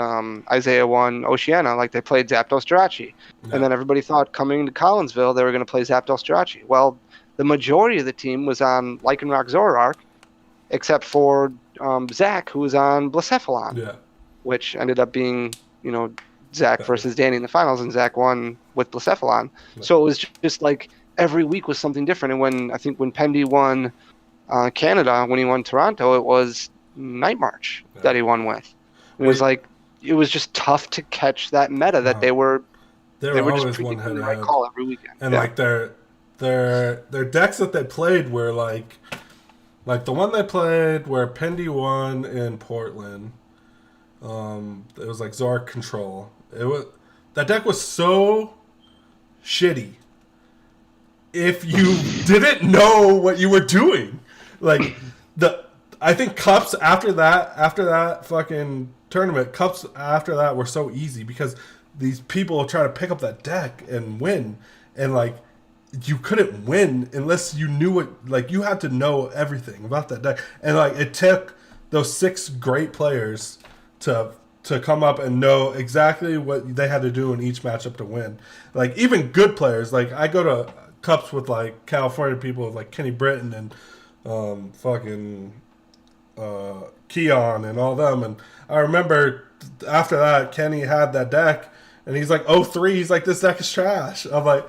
Isaiah won Oceania, like they played Zapdos Jirachi. Yeah. And then everybody thought coming to Collinsville, they were going to play Zapdos Jirachi. Well, the majority of the team was on Lycanroc Zoroark, except for Zach, who was on Blacephalon, which ended up being, Zach versus Danny in the finals, and Zach won with Blacephalon. So it was just like every week was something different. And when Pendy won Canada, when he won Toronto, it was Night March that he won with. It was like, it was just tough to catch that meta that they were just predicting the right call every weekend. And like their decks that they played were like the one they played where Pendy won in Portland. It was like Zoroark Control. That deck was so shitty if you didn't know what you were doing. Like I think cups after that fucking tournament, cups after that were so easy because these people try to pick up that deck and win, and like you couldn't win unless you knew it. Like, you had to know everything about that deck, and like it took those 6 great players to come up and know exactly what they had to do in each matchup to win. Like, even good players, like I go to cups with like California people with like Kenny Britton and Keon and all them, and I remember after that Kenny had that deck and he's like 0-3, he's like, this deck is trash. I'm like,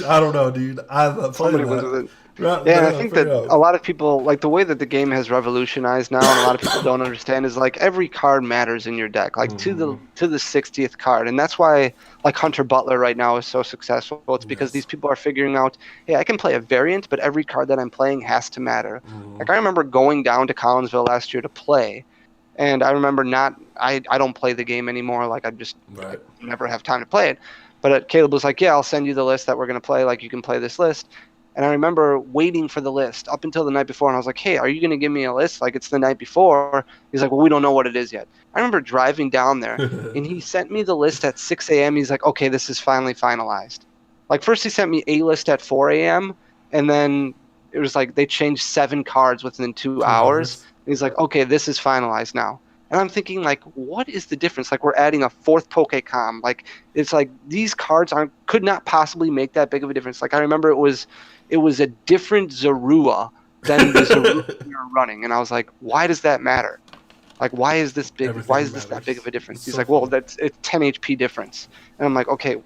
I don't know, dude. I've played that. Yeah, and I think that a lot of people, like the way that the game has revolutionized now, and a lot of people don't understand, is like every card matters in your deck, like to the 60th card, and that's why like Hunter Butler right now is so successful. It's because these people are figuring out, hey, I can play a variant, but every card that I'm playing has to matter. Like I remember going down to Collinsville last year to play, and I remember I don't play the game anymore. Like I never have time to play it. But Caleb was like, yeah, I'll send you the list that we're going to play. Like, you can play this list. And I remember waiting for the list up until the night before. And I was like, hey, are you going to give me a list? Like, it's the night before. He's like, well, we don't know what it is yet. I remember driving down there, and he sent me the list at 6 a.m. He's like, okay, this is finally finalized. Like, first he sent me a list at 4 a.m., and then it was like they changed 7 cards within 2 hours. And he's like, okay, this is finalized now. And I'm thinking, like, what is the difference? Like, we're adding a 4th Pokecom. Like, it's like these cards could not possibly make that big of a difference. Like, I remember it was a different Zorua than the Zorua we were running. And I was like, why does that matter? Like, why is this big? Why is this that big of a difference? He's like, well, it's 10 HP difference. And I'm like, okay.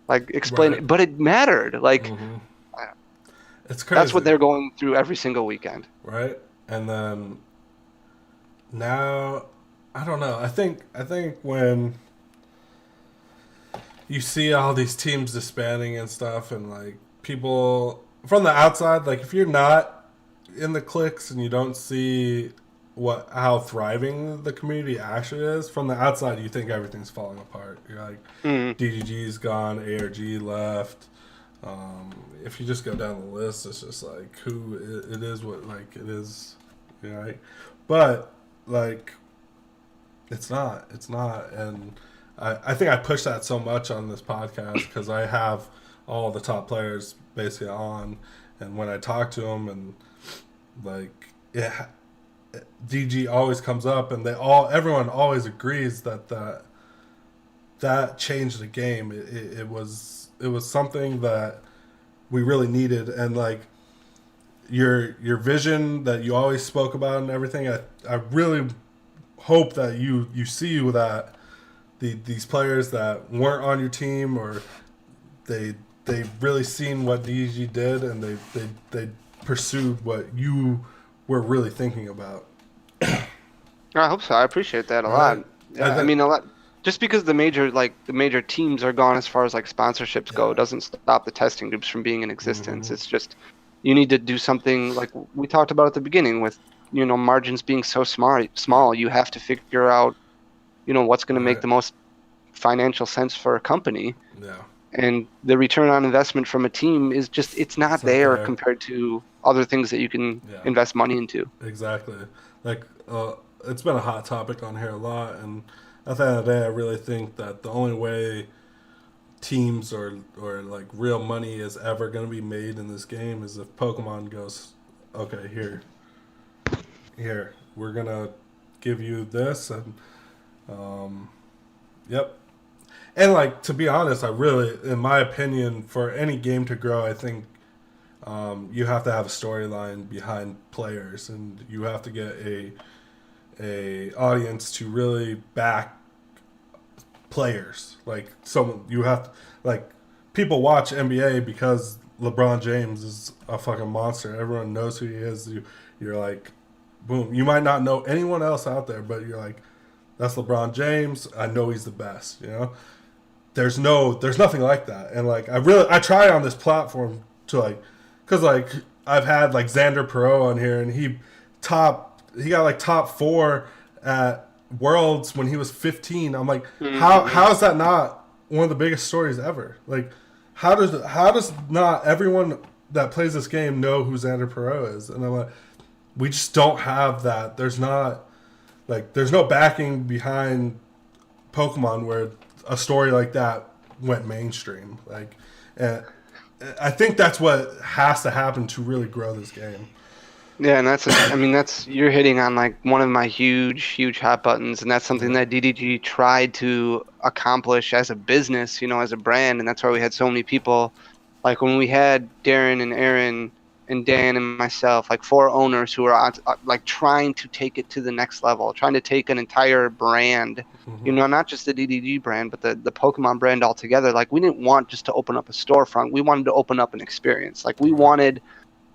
Like, explain it. But it mattered. Like, it's crazy. That's what they're going through every single weekend. Right? And then now, I don't know. I think when you see all these teams disbanding and stuff, and like people from the outside, like if you're not in the cliques and you don't see how thriving the community actually is, from the outside you think everything's falling apart. You're like, DDG's gone, ARG left, If you just go down the list, it's just like who it is, what like it is, right? But like it's not, and I think I push that so much on this podcast because I have all the top players basically on, and when I talk to them and like yeah, DG always comes up, and everyone always agrees that changed the game. It was something that we really needed, and like your vision that you always spoke about and everything. I really hope that you see that these players that weren't on your team or they really seen what DDG did, and they pursued what you were really thinking about. I hope so. I appreciate that a Right. lot. Yeah, I mean, a lot. Just because the major teams are gone as far as like sponsorships go, doesn't stop the testing groups from being in existence. It's just you need to do something like we talked about at the beginning with margins being so small. You have to figure out what's going to make the most financial sense for a company. Yeah. And the return on investment from a team is just it's not there compared to other things that you can invest money into. Exactly. Like it's been a hot topic on here a lot, and at the end of the day, I really think that the only way teams or like real money is ever going to be made in this game is if Pokemon goes, okay, here, we're gonna give you this, and yep. And like to be honest, I really, in my opinion, for any game to grow, I think you have to have a storyline behind players, and you have to get a audience to really back players. Like you have to, like people watch NBA because LeBron James is a fucking monster. Everyone knows who he is. You're like, boom. You might not know anyone else out there, but you're like, that's LeBron James. I know he's the best. There's nothing like that. And like I try on this platform to like, cause like I've had like Xander Perot on here, and he got like top 4 at Worlds when he was 15. I'm like, how is that not one of the biggest stories ever? Like, how does not everyone that plays this game know who Xander Perot is? And I'm like, we just don't have that. There's no backing behind Pokemon where a story like that went mainstream. Like, and I think that's what has to happen to really grow this game. Yeah, and that's you're hitting on like one of my huge hot buttons, and that's something that DDG tried to accomplish as a business, as a brand, and that's why we had so many people. Like when we had Darren and Aaron and Dan and myself, like 4 owners who are like trying to take it to the next level, trying to take an entire brand, not just the DDG brand, but the Pokemon brand altogether. Like we didn't want just to open up a storefront. We wanted to open up an experience. Like we wanted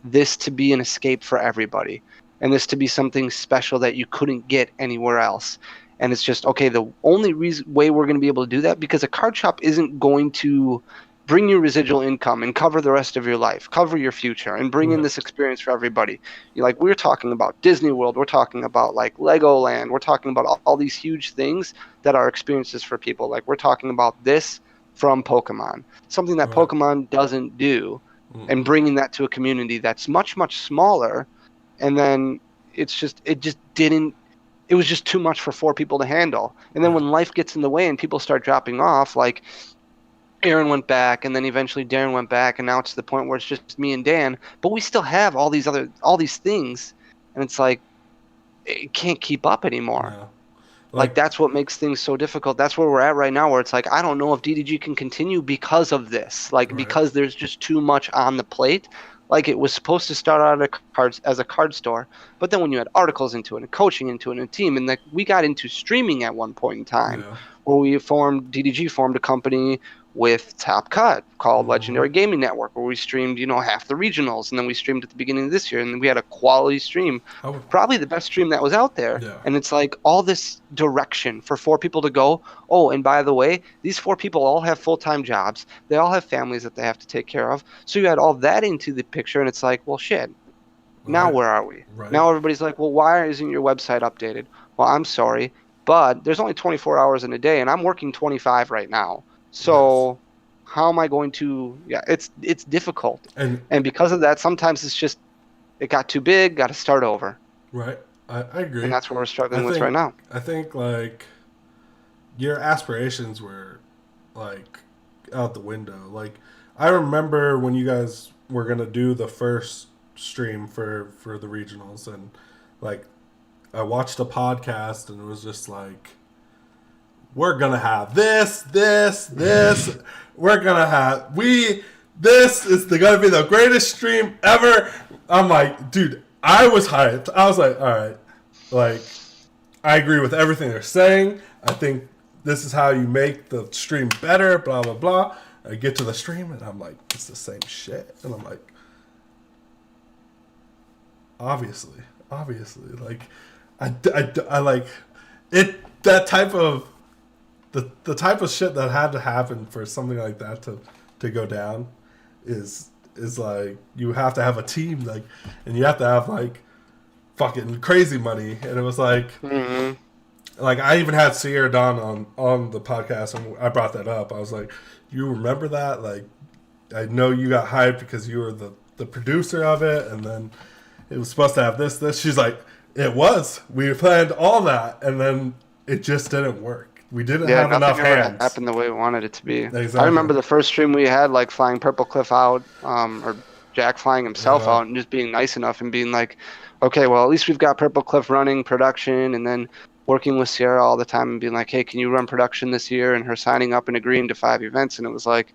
this to be an escape for everybody, and this to be something special that you couldn't get anywhere else. And it's just, okay, the only way we're going to be able to do that, because a card shop isn't going to bring you residual income and cover the rest of your life, cover your future, and bring in this experience for everybody. We're talking about Disney World, we're talking about like Legoland, we're talking about all these huge things that are experiences for people. Like we're talking about this from Pokemon, something that Pokemon doesn't do, and bringing that to a community that's much smaller. And then it was just too much for 4 people to handle. And then when life gets in the way and people start dropping off, like Aaron went back, and then eventually Darren went back, and now it's to the point where it's just me and Dan, but we still have all these things, and it's like it can't keep up anymore. Yeah. Like that's what makes things so difficult. That's where we're at right now, where it's like I don't know if DDG can continue because of this. Like because there's just too much on the plate. Like it was supposed to start out as a card store, but then when you had articles into it and coaching into it and a team, and like we got into streaming at one point in time, where DDG formed a company with Top Cut called Legendary Gaming Network, where we streamed, half the regionals, and then we streamed at the beginning of this year, and we had a quality stream, probably the best stream that was out there. And it's like all this direction for 4 people to go, oh, and by the way, these 4 people all have full-time jobs, they all have families that they have to take care of, so you add all that into the picture, and it's like, well, shit, now where are we? Now everybody's like, well, why isn't your website updated? Well, I'm sorry, but there's only 24 hours in a day, and I'm working 25 right now. So how am I going to? Yeah, it's difficult, And and because of that, sometimes it's just it got too big, got to start over, right, I and agree. that's what we're I struggling with right think now. I think like your aspirations were like out the window. Like I remember when you guys were gonna do the first stream for the regionals, and like I watched a podcast and it was just like, we're gonna have this. We're gonna have this is gonna be the greatest stream ever. I'm like, dude, I was hyped. I was like, all right, like I agree with everything they're saying. I think this is how you make the stream better. Blah blah blah. I get to the stream and I'm like, it's the same shit, and I'm like, obviously, like I like it. That type of the type of shit that had to happen for something like that to go down is like you have to have a team, like, and you have to have like fucking crazy money, and it was Hmm. like I even had Sierra Dawn on the podcast, and I brought that up. I was like, you remember that? Like, I know you got hyped because you were the producer of it, and then it was supposed to have this. She's like, it was. We planned all that, and then it just didn't work. We didn't Yeah, have nothing enough ever hands. happened the way we wanted it to be. I Exactly. remember the first stream we had, like flying Purple Cliff out, or Jack flying himself Uh, out and just being nice enough and being like, okay, well, at least we've got Purple Cliff running production, and then working with Sierra all the time and being like, hey, can you run production this year? And her signing up and agreeing to 5 events. And it was like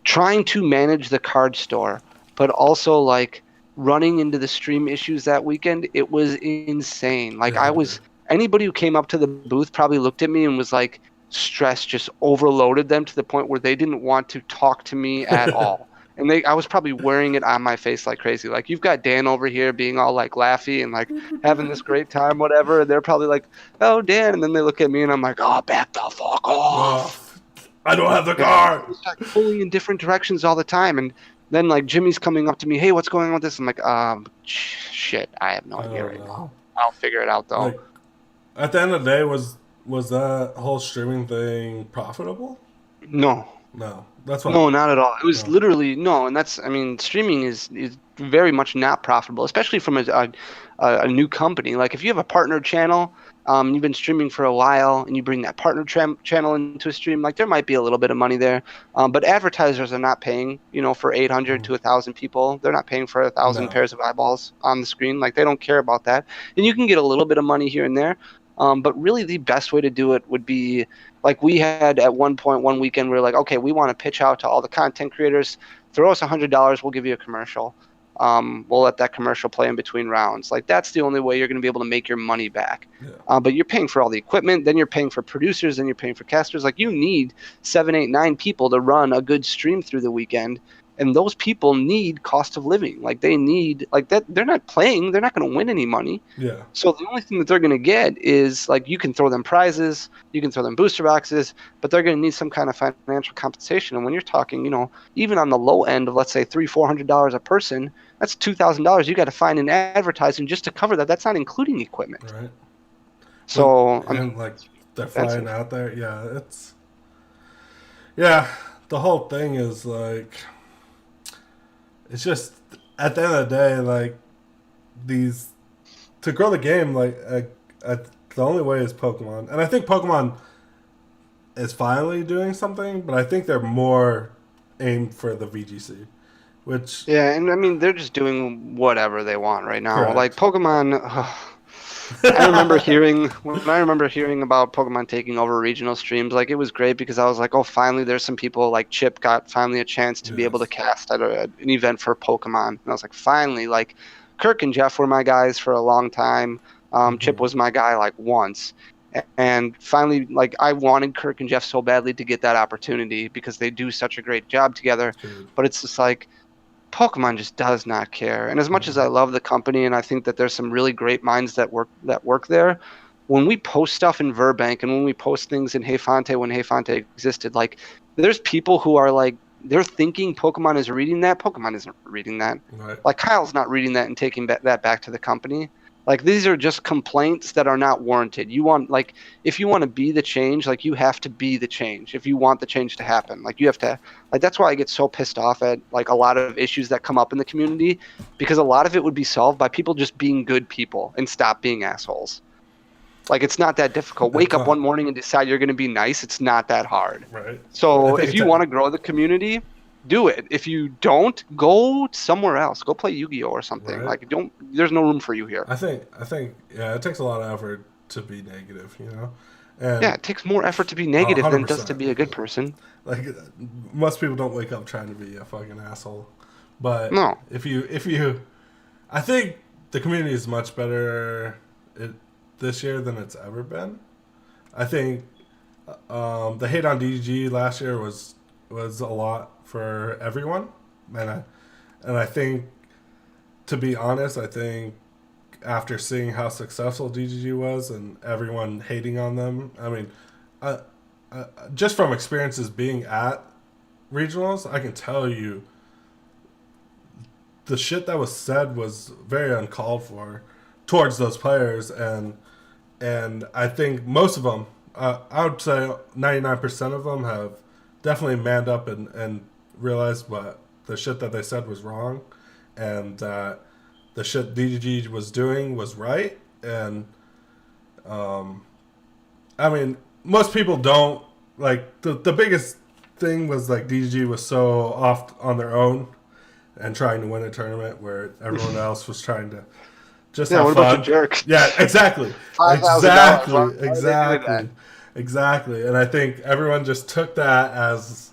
trying to manage the card store, but also like running into the stream issues that weekend. It was insane. Like yeah, I was, anybody who came up to the booth probably looked at me and was like, stress just overloaded them to the point where they didn't want to talk to me at all. And I was probably wearing it on my face like crazy. Like you've got Dan over here being all like laughy and like having this great time, whatever. And they're probably like, "Oh, Dan," and then they look at me and I'm like, "Oh, back the fuck oh, off." I don't have the Yeah, car. we start pulling in different directions all the time, and then like Jimmy's coming up to me, "Hey, what's going on with this?" I'm like, shit, I have no I idea don't right now. know. I'll figure it out though." Like at the end of the day, was that whole streaming thing profitable? No, No, that's what. no, not at all. It was No, literally no, and that's, I mean, streaming is very much not profitable, especially from a new company. Like if you have a partner channel, you've been streaming for a while, and you bring that partner channel into a stream, like there might be a little bit of money there. But advertisers are not paying, for 800 to 1,000 people. They're not paying for 1,000 no. pairs of eyeballs on the screen. Like they don't care about that. And you can get a little bit of money here and there. But really, the best way to do it would be like we had at one point one weekend. We were like, okay, we want to pitch out to all the content creators. Throw us $100. We'll give you a commercial. We'll let that commercial play in between rounds. Like that's the only way you're going to be able to make your money back. Yeah, But you're paying for all the equipment, then you're paying for producers, then you're paying for casters. Like you need 7, 8, 9 people to run a good stream through the weekend, and those people need cost of living. Like they need like that. They're not playing. They're not going to win any money. yeah, So the only thing that they're going to get is like you can throw them prizes, you can throw them booster boxes, but they're going to need some kind of financial compensation. And when you're talking, even on the low end of let's say $300-400 a person, that's $2,000 you got to find in advertising just to cover that. That's not including equipment. right. But So I and mean, like they're flying expensive. out there. Yeah. The whole thing is like it's just at the end of the day, like these to grow the game, like the only way is Pokemon, and I think Pokemon is finally doing something, but I think they're more aimed for the VGC, which Yeah, and I mean they're just doing whatever they want right now. Like correct. Pokemon. I remember hearing about Pokemon taking over regional streams, like it was great because I was like, oh, finally there's some people like Chip got finally a chance to be able to Yes. cast at an event for Pokemon. And I was like, finally, like Kirk and Jeff were my guys for a long time. Chip Hmm. was my guy like once. And finally, like I wanted Kirk and Jeff so badly to get that opportunity because they do such a great job together. Dude. But it's just like Pokemon just does not care. And as much as Hmm. I love the company and I think that there's some really great minds that work there, when we post stuff in Verbank and when we post things in Hey Fonte when Hey Fonte existed, like there's people who are like they're thinking Pokemon is reading that. Pokemon isn't reading that. Right. Like Kyle's not reading that and taking that back to the company. Like these are just complaints that are not warranted. You want like if you want to be the change, like you have to be the change. If you want the change to happen, like you have to like that's why I get so pissed off at like a lot of issues that come up in the community because a lot of it would be solved by people just being good people and stop being assholes. Like it's not that difficult. Wake It's up one not, morning and decide you're going to be nice. It's not that hard. right? I So think if it's you want to grow the community, do it. If you don't, go somewhere else. Go play Yu-Gi-Oh or something. right. Like don't there's no room for you here. I think, yeah, it takes a lot of effort to be negative, and Yeah, it takes more effort to be negative than it does to 100%. be a good person. Like most people don't wake up trying to be a fucking asshole, but No. if you, I think the community is much better this year than it's ever been. I think the hate on DDG last year was a lot for everyone, and I think, to be honest, I think after seeing how successful DDG was and everyone hating on them, I mean, I, just from experiences being at regionals, I can tell you the shit that was said was very uncalled for towards those players, and I think most of them, I would say 99% of them have definitely manned up and realized what the shit that they said was wrong, and that the shit DDG was doing was right. And I mean, most people don't like the biggest thing was like DDG was so off on their own and trying to win a tournament where everyone else was trying to just Yeah, have what a fun. bunch of jerks. Yeah, exactly. $5,000. Why would they do Exactly. that? Exactly. And I think everyone just took that as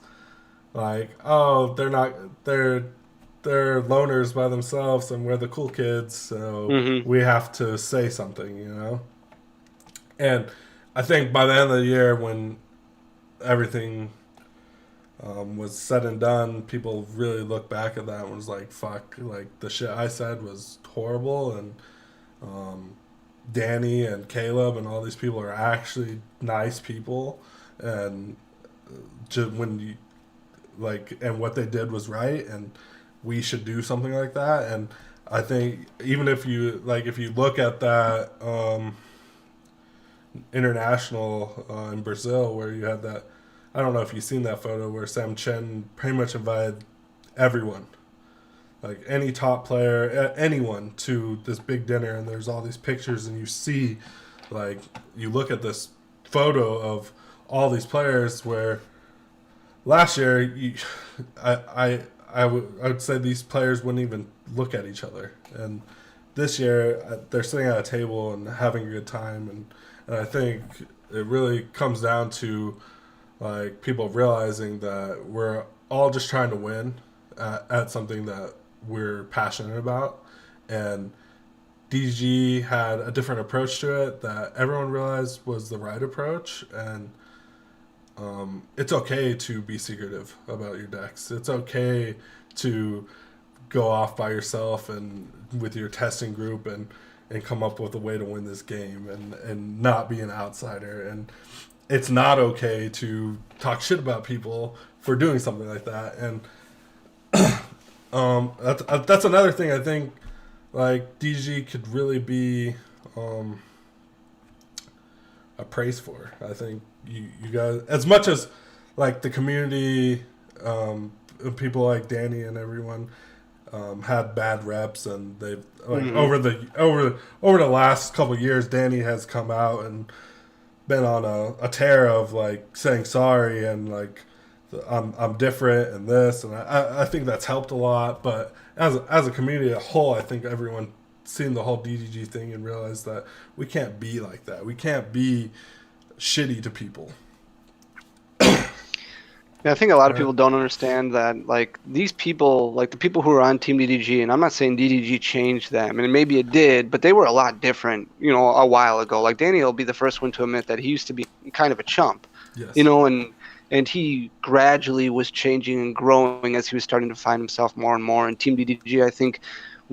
like, oh, they're loners by themselves and we're the cool kids, so we have to say something. And I think by the end of the year, when everything was said and done, people really looked back at that and was like, fuck, like the shit I said was horrible, and Danny and Caleb and all these people are actually nice people, and just when you like, and what they did was right, and we should do something like that. And I think even if you look at that international in Brazil where you had that, I don't know if you've seen that photo where Sam Chen pretty much invited everyone, like any top player, anyone, to this big dinner, and there's all these pictures, and you see, like, you look at this photo of all these players where last year, I would say these players wouldn't even look at each other, and this year they're sitting at a table and having a good time, and I think it really comes down to like people realizing that we're all just trying to win at something that we're passionate about, and DG had a different approach to it that everyone realized was the right approach, and it's okay to be secretive about your decks. It's okay to go off by yourself and with your testing group and come up with a way to win this game and not be an outsider. And it's not okay to talk shit about people for doing something like that. And that's another thing I think like DG could really be appraised for. I think you guys, as much as like the community, people like Danny and everyone had bad reps, and they've like over the last couple of years, Danny has come out and been on a tear of like saying sorry and like I'm different and this, and I think that's helped a lot. But as a community as a whole, I think everyone seen the whole DDG thing and realized that we can't be like that. We can't be shitty to people. Yeah, I think a lot of people don't understand that, like, these people, like the people who are on Team DDG, and I'm not saying DDG changed them, and maybe it did, but they were a lot different, a while ago. Like, Danny will be the first one to admit that he used to be kind of a chump, Yes. And he gradually was changing and growing as he was starting to find himself more and more. And Team DDG, I think,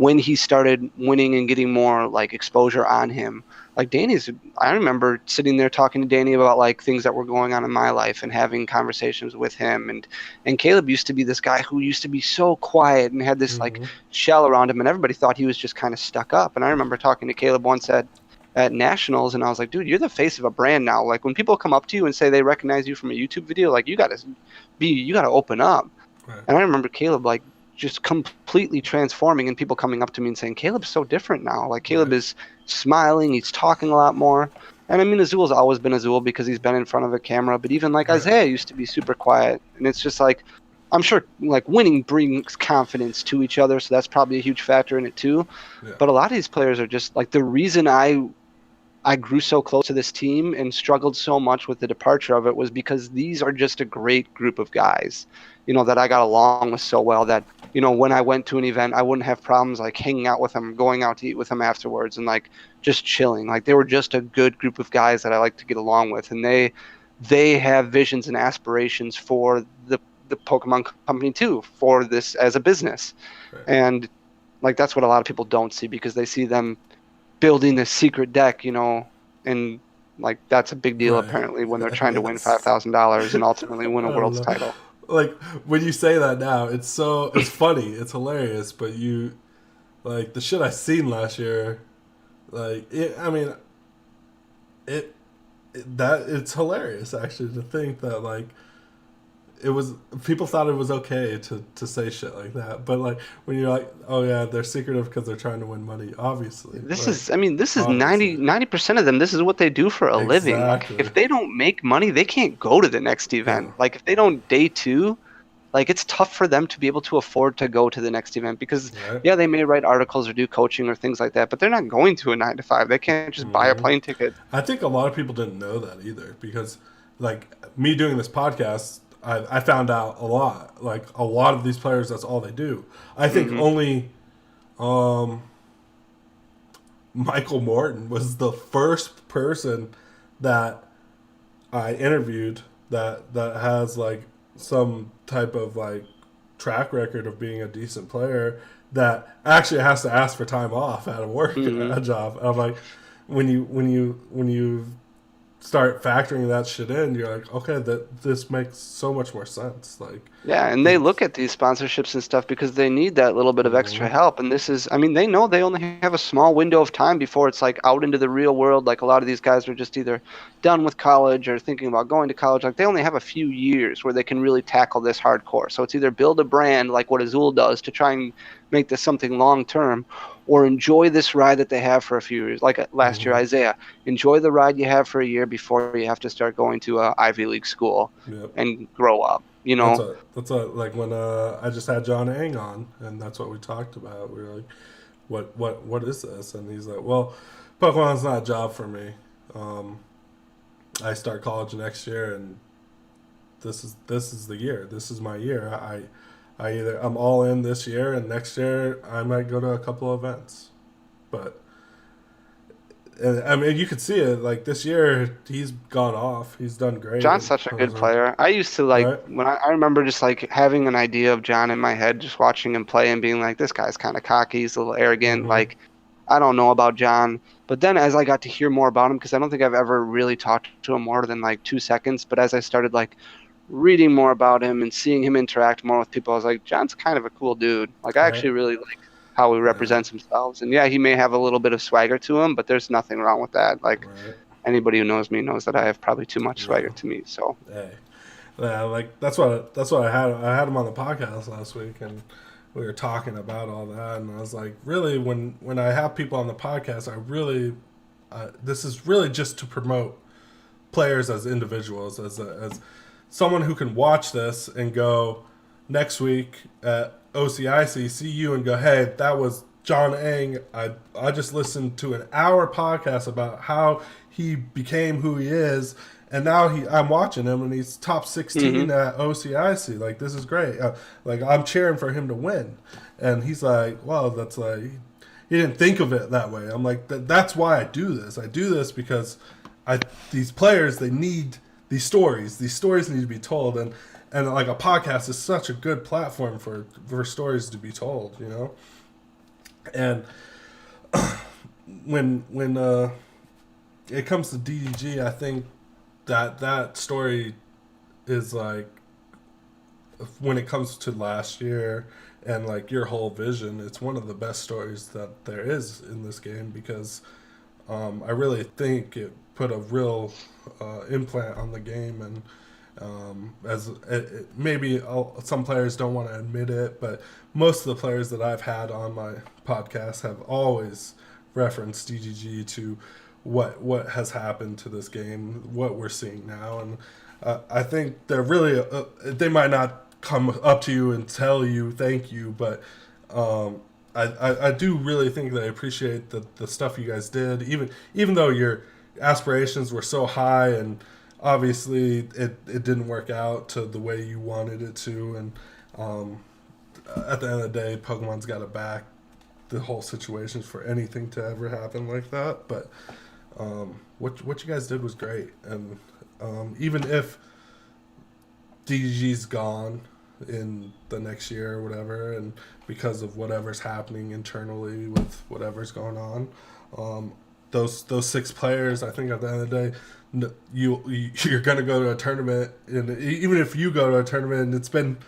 when he started winning and getting more like exposure on him. Like I remember sitting there talking to Danny about like things that were going on in my life and having conversations with him. And Caleb used to be this guy who used to be so quiet and had this like shell around him, and everybody thought he was just kind of stuck up. And I remember talking to Caleb once at nationals, and I was like, dude, you're the face of a brand now. Like when people come up to you and say they recognize you from a YouTube video, like you gotta open up. Right. And I remember Caleb like just completely transforming, and people coming up to me and saying, Caleb's so different now. Like Caleb is smiling, he's talking a lot more. And I mean, Azul's always been Azul because he's been in front of a camera, but even like Isaiah used to be super quiet. And it's just like, I'm sure like winning brings confidence to each other, so that's probably a huge factor in it too. Yeah. But a lot of these players are just like, the reason I grew so close to this team and struggled so much with the departure of it was because these are just a great group of guys, you know, that I got along with so well that, you know, when I went to an event, I wouldn't have problems like hanging out with them, going out to eat with them afterwards, and like just chilling. Like they were just a good group of guys that I like to get along with, and they have visions and aspirations for the Pokemon company too, for this as a business. Right. And like that's what a lot of people don't see, because they see them building this secret deck, you know, and like that's a big deal apparently when they're trying to win $5,000 and ultimately win a world's title. Like when you say that now, it's funny, it's hilarious, but you like the shit I seen last year, like it's hilarious actually to think that like people thought it was okay to say shit like that, but like when you're like, oh yeah, they're secretive because they're trying to win money. Obviously, this is 90% of them. This is what they do for a living. Like, if they don't make money, they can't go to the next event. Yeah. Like if they don't day two, like it's tough for them to be able to afford to go to the next event because they may write articles or do coaching or things like that, but they're not going to a 9 to 5. They can't just buy a plane ticket. I think a lot of people didn't know that either, because like me doing this podcast, I found out a lot. Like a lot of these players, that's all they do. I think only Michael Morton was the first person that I interviewed that has like some type of like track record of being a decent player that actually has to ask for time off out of work at a job. And I'm like, when you start factoring that shit in, you're like, okay, this makes so much more sense. Like, yeah, and they look at these sponsorships and stuff because they need that little bit of extra help. And this is, I mean, they know they only have a small window of time before it's like out into the real world. Like a lot of these guys are just either done with college or thinking about going to college. Like they only have a few years where they can really tackle this hardcore. So it's either build a brand like what Azul does to try and make this something long term, or enjoy this ride that they have for a few years. Like last year, Isaiah, enjoy the ride you have for a year before you have to start going to a Ivy League school and grow up. You know, that's like when I just had John Ang on, and that's what we talked about. We were like, what is this? And he's like, well, Pokemon's not a job for me. I start college next year, and this is the year. This is my year. I'm all in this year, and next year I might go to a couple of events. But I mean, you could see it. Like this year, he's gone off. He's done great. John's such a good player. I used to like when I remember just like having an idea of John in my head, just watching him play and being like, this guy's kind of cocky. He's a little arrogant. Like, I don't know about John. But then as I got to hear more about him, because I don't think I've ever really talked to him more than like 2 seconds, but as I started like reading more about him and seeing him interact more with people, I was like, John's kind of a cool dude. Like, I actually really like how he represents himself. And yeah, he may have a little bit of swagger to him, but there's nothing wrong with that. Like, anybody who knows me knows that I have probably too much swagger to me. So, like that's what I had. I had him on the podcast last week, and we were talking about all that. And I was like, really, when I have people on the podcast, this is really just to promote players as individuals, as someone who can watch this and go next week at OCIC, see you and go, hey, that was John Ang. I just listened to an hour podcast about how he became who he is, and now I'm watching him and he's top 16 at OCIC. Like, this is great. Like, I'm cheering for him to win. And he's like, well, that's like, he didn't think of it that way. I'm like, that's why I do this. I do this because these players, they need these stories. These stories need to be told, and like a podcast is such a good platform for stories to be told, you know. And when it comes to DDG, I think that story is like, when it comes to last year and like your whole vision, it's one of the best stories that there is in this game, because I really think it put a real implant on the game. And as maybe some players don't want to admit it, but most of the players that I've had on my podcast have always referenced DGG to what has happened to this game, what we're seeing now. And I think they're really they might not come up to you and tell you thank you, but I do really think they appreciate the stuff you guys did, even though your aspirations were so high, and obviously it didn't work out to the way you wanted it to. And at the end of the day, Pokemon's got to back the whole situation for anything to ever happen like that. But what you guys did was great. And even if DDG's gone in the next year or whatever, and because of whatever's happening internally with whatever's going on, those 6 players, I think at the end of the day, you're gonna go to a tournament, and even if you go to a tournament and it's been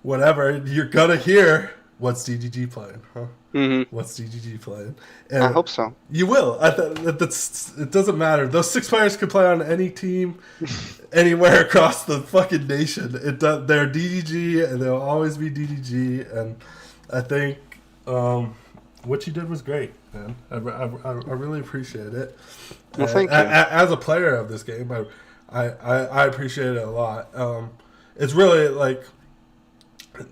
whatever, you're gonna hear what's DDG playing, huh? Mm-hmm. What's DDG playing? And I hope so. You will. It doesn't matter. Those 6 players could play on any team, anywhere across the fucking nation. They're DDG, and they'll always be DDG. And I think what you did was great, man. I really appreciate it. Well, thank you. As a player of this game, I appreciate it a lot. It's really like,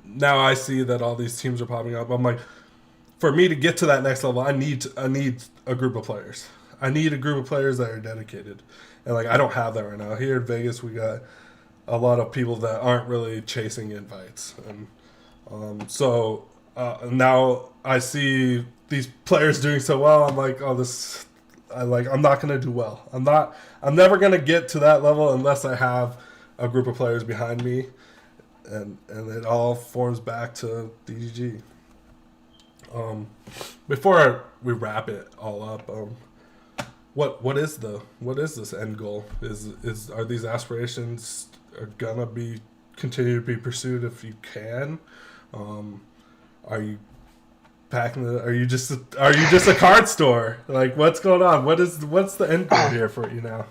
now I see that all these teams are popping up. I'm like, for me to get to that next level, I need a group of players. I need a group of players that are dedicated, and like I don't have that right now. Here in Vegas, we got a lot of people that aren't really chasing invites, and so now I see these players doing so well. I'm like, oh, I'm not gonna do well. I'm never gonna get to that level unless I have a group of players behind me, and it all forms back to DDG. Before we wrap it all up, what is this end goal? Are these aspirations gonna continue to be pursued if you can? Are you packing are you just a card store? Like, what's going on? What's the end goal here for you now?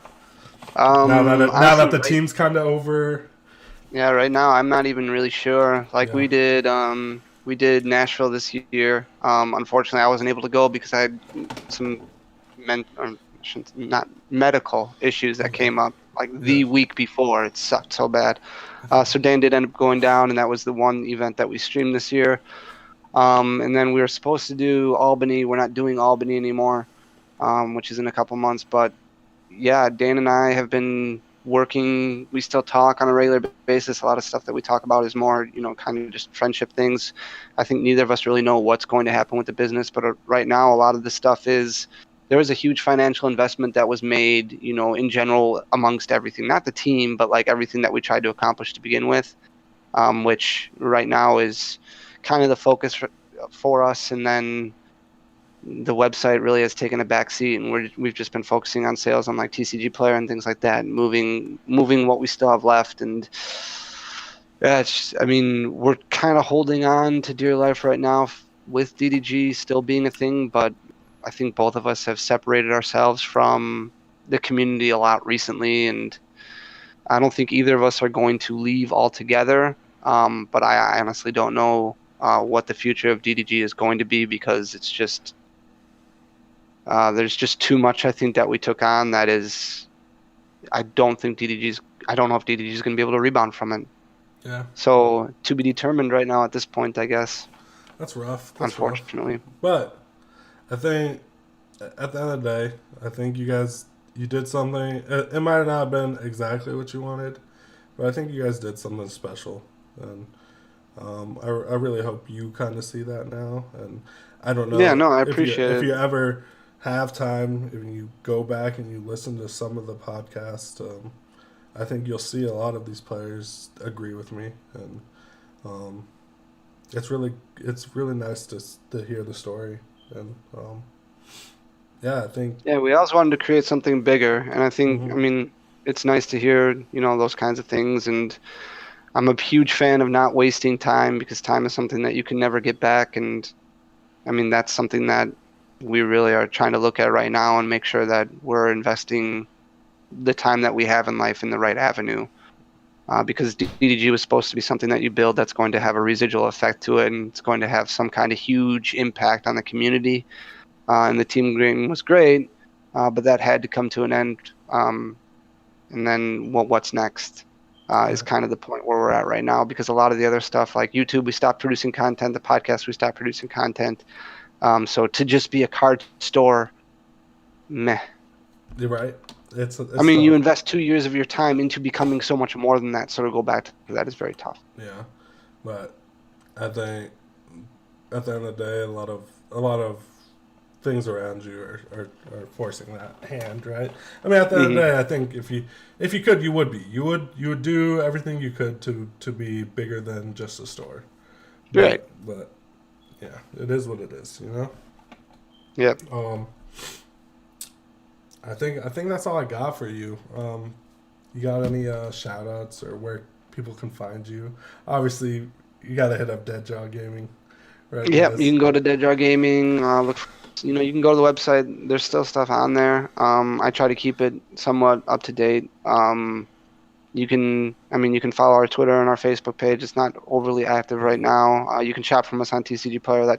Now that the team's kind of over. Yeah, right now I'm not even really sure. Like, Yeah. we did Nashville this year. Unfortunately, I wasn't able to go because I had some not medical issues that came up like the week before. It sucked so bad. So Dan did end up going down, and that was the one event that we streamed this year. And then we were supposed to do Albany. We're not doing Albany anymore, which is in a couple months. But yeah, Dan and I have been working. We still talk on a regular basis. A lot of stuff that we talk about is more, kind of just friendship things. I think neither of us really know what's going to happen with the business, but right now a lot of the stuff is, there was a huge financial investment that was made, in general amongst everything, not the team, but like everything that we tried to accomplish to begin with, which right now is kind of the focus for us. And then the website really has taken a back seat, and we've just been focusing on sales on like TCG Player and things like that, and moving what we still have left. And yeah, we're kind of holding on to dear life right now with DDG still being a thing, but I think both of us have separated ourselves from the community a lot recently, and I don't think either of us are going to leave altogether. But I honestly don't know what the future of DDG is going to be, because it's just there's just too much, I think, that we took on that is, I don't know if DDG is going to be able to rebound from it. Yeah. So to be determined right now at this point, I guess. That's rough. Unfortunately. Rough. But I think at the end of the day, I think you did something. It might not have been exactly what you wanted, but I think you guys did something special. And I really hope you kind of see that now. And I don't know. Yeah, no, I appreciate it. If you ever have time, if you go back and you listen to some of the podcasts, I think you'll see a lot of these players agree with me, and it's really nice to hear the story. And yeah, I think. Yeah, we always wanted to create something bigger, and I think, I Hmm. mean, it's nice to hear, those kinds of things, and I'm a huge fan of not wasting time because time is something that you can never get back, and I mean, that's something that we really are trying to look at right now and make sure that we're investing the time that we have in life in the right avenue. Because DDG was supposed to be something that you build that's going to have a residual effect to it, and it's going to have some kind of huge impact on the community. And the team green was great, but that had to come to an end. And then what's next is Yeah. kind of the point where we're at right now, because a lot of the other stuff like YouTube, we stopped producing content. The podcast, we stopped producing content. So to just be a card store, meh. You're right. I It's mean, you tough. invest 2 years of your time into becoming so much more than that. So to go back to that is very tough. Yeah, but I think at the end of the day, a lot of things around you are forcing that hand, right? I mean, at the end of the Hmm. day, I think if you could, you would do everything you could to be bigger than just a store. Right. But yeah, it is what it is, you know. Yep. Um, I think that's all I got for you. You got any shout outs or where people can find you? Obviously, you got to hit up Dead Jaw Gaming, right, Yep. You guys? can go to Dead Jar Gaming. You can go to the website. There's still stuff on there. I try to keep it somewhat up to date. You can follow our Twitter and our Facebook page. It's not overly active right now. You can shop from us on TCG Player.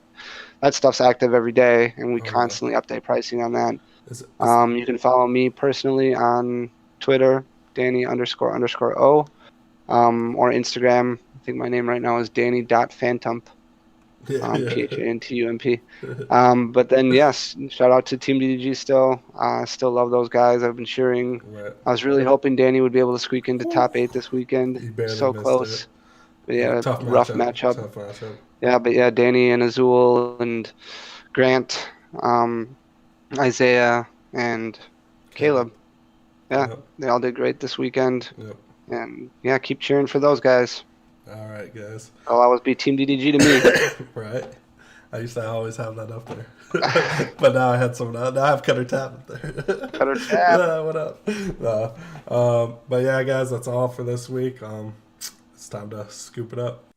That stuff's active every day, and we Oh yeah. constantly update pricing on that. Is You can follow me personally on Twitter, Danny __ O, or Instagram. I think my name right now is Danny.Phantump, yeah, Phantump. But then, yes, shout out to Team DDG still. Still love those guys. I've been cheering. right. I was really hoping Danny would be able to squeak into top 8 this weekend. He barely So missed it. close. But yeah, Tough rough matchup. matchup. Tough matchup. Yeah, but yeah, Danny and Azul and Grant, um, Isaiah and Caleb. Caleb. Yeah, Yep. they all did great this weekend. Yep. And yeah, keep cheering for those guys. All right, guys. They'll always be Team DDG to me. Right. I used to always have that up there, but now I had some. Now I have Cutter Tap up there. Cutter Tap. What up? But yeah, guys, that's all for this week. It's time to scoop it up.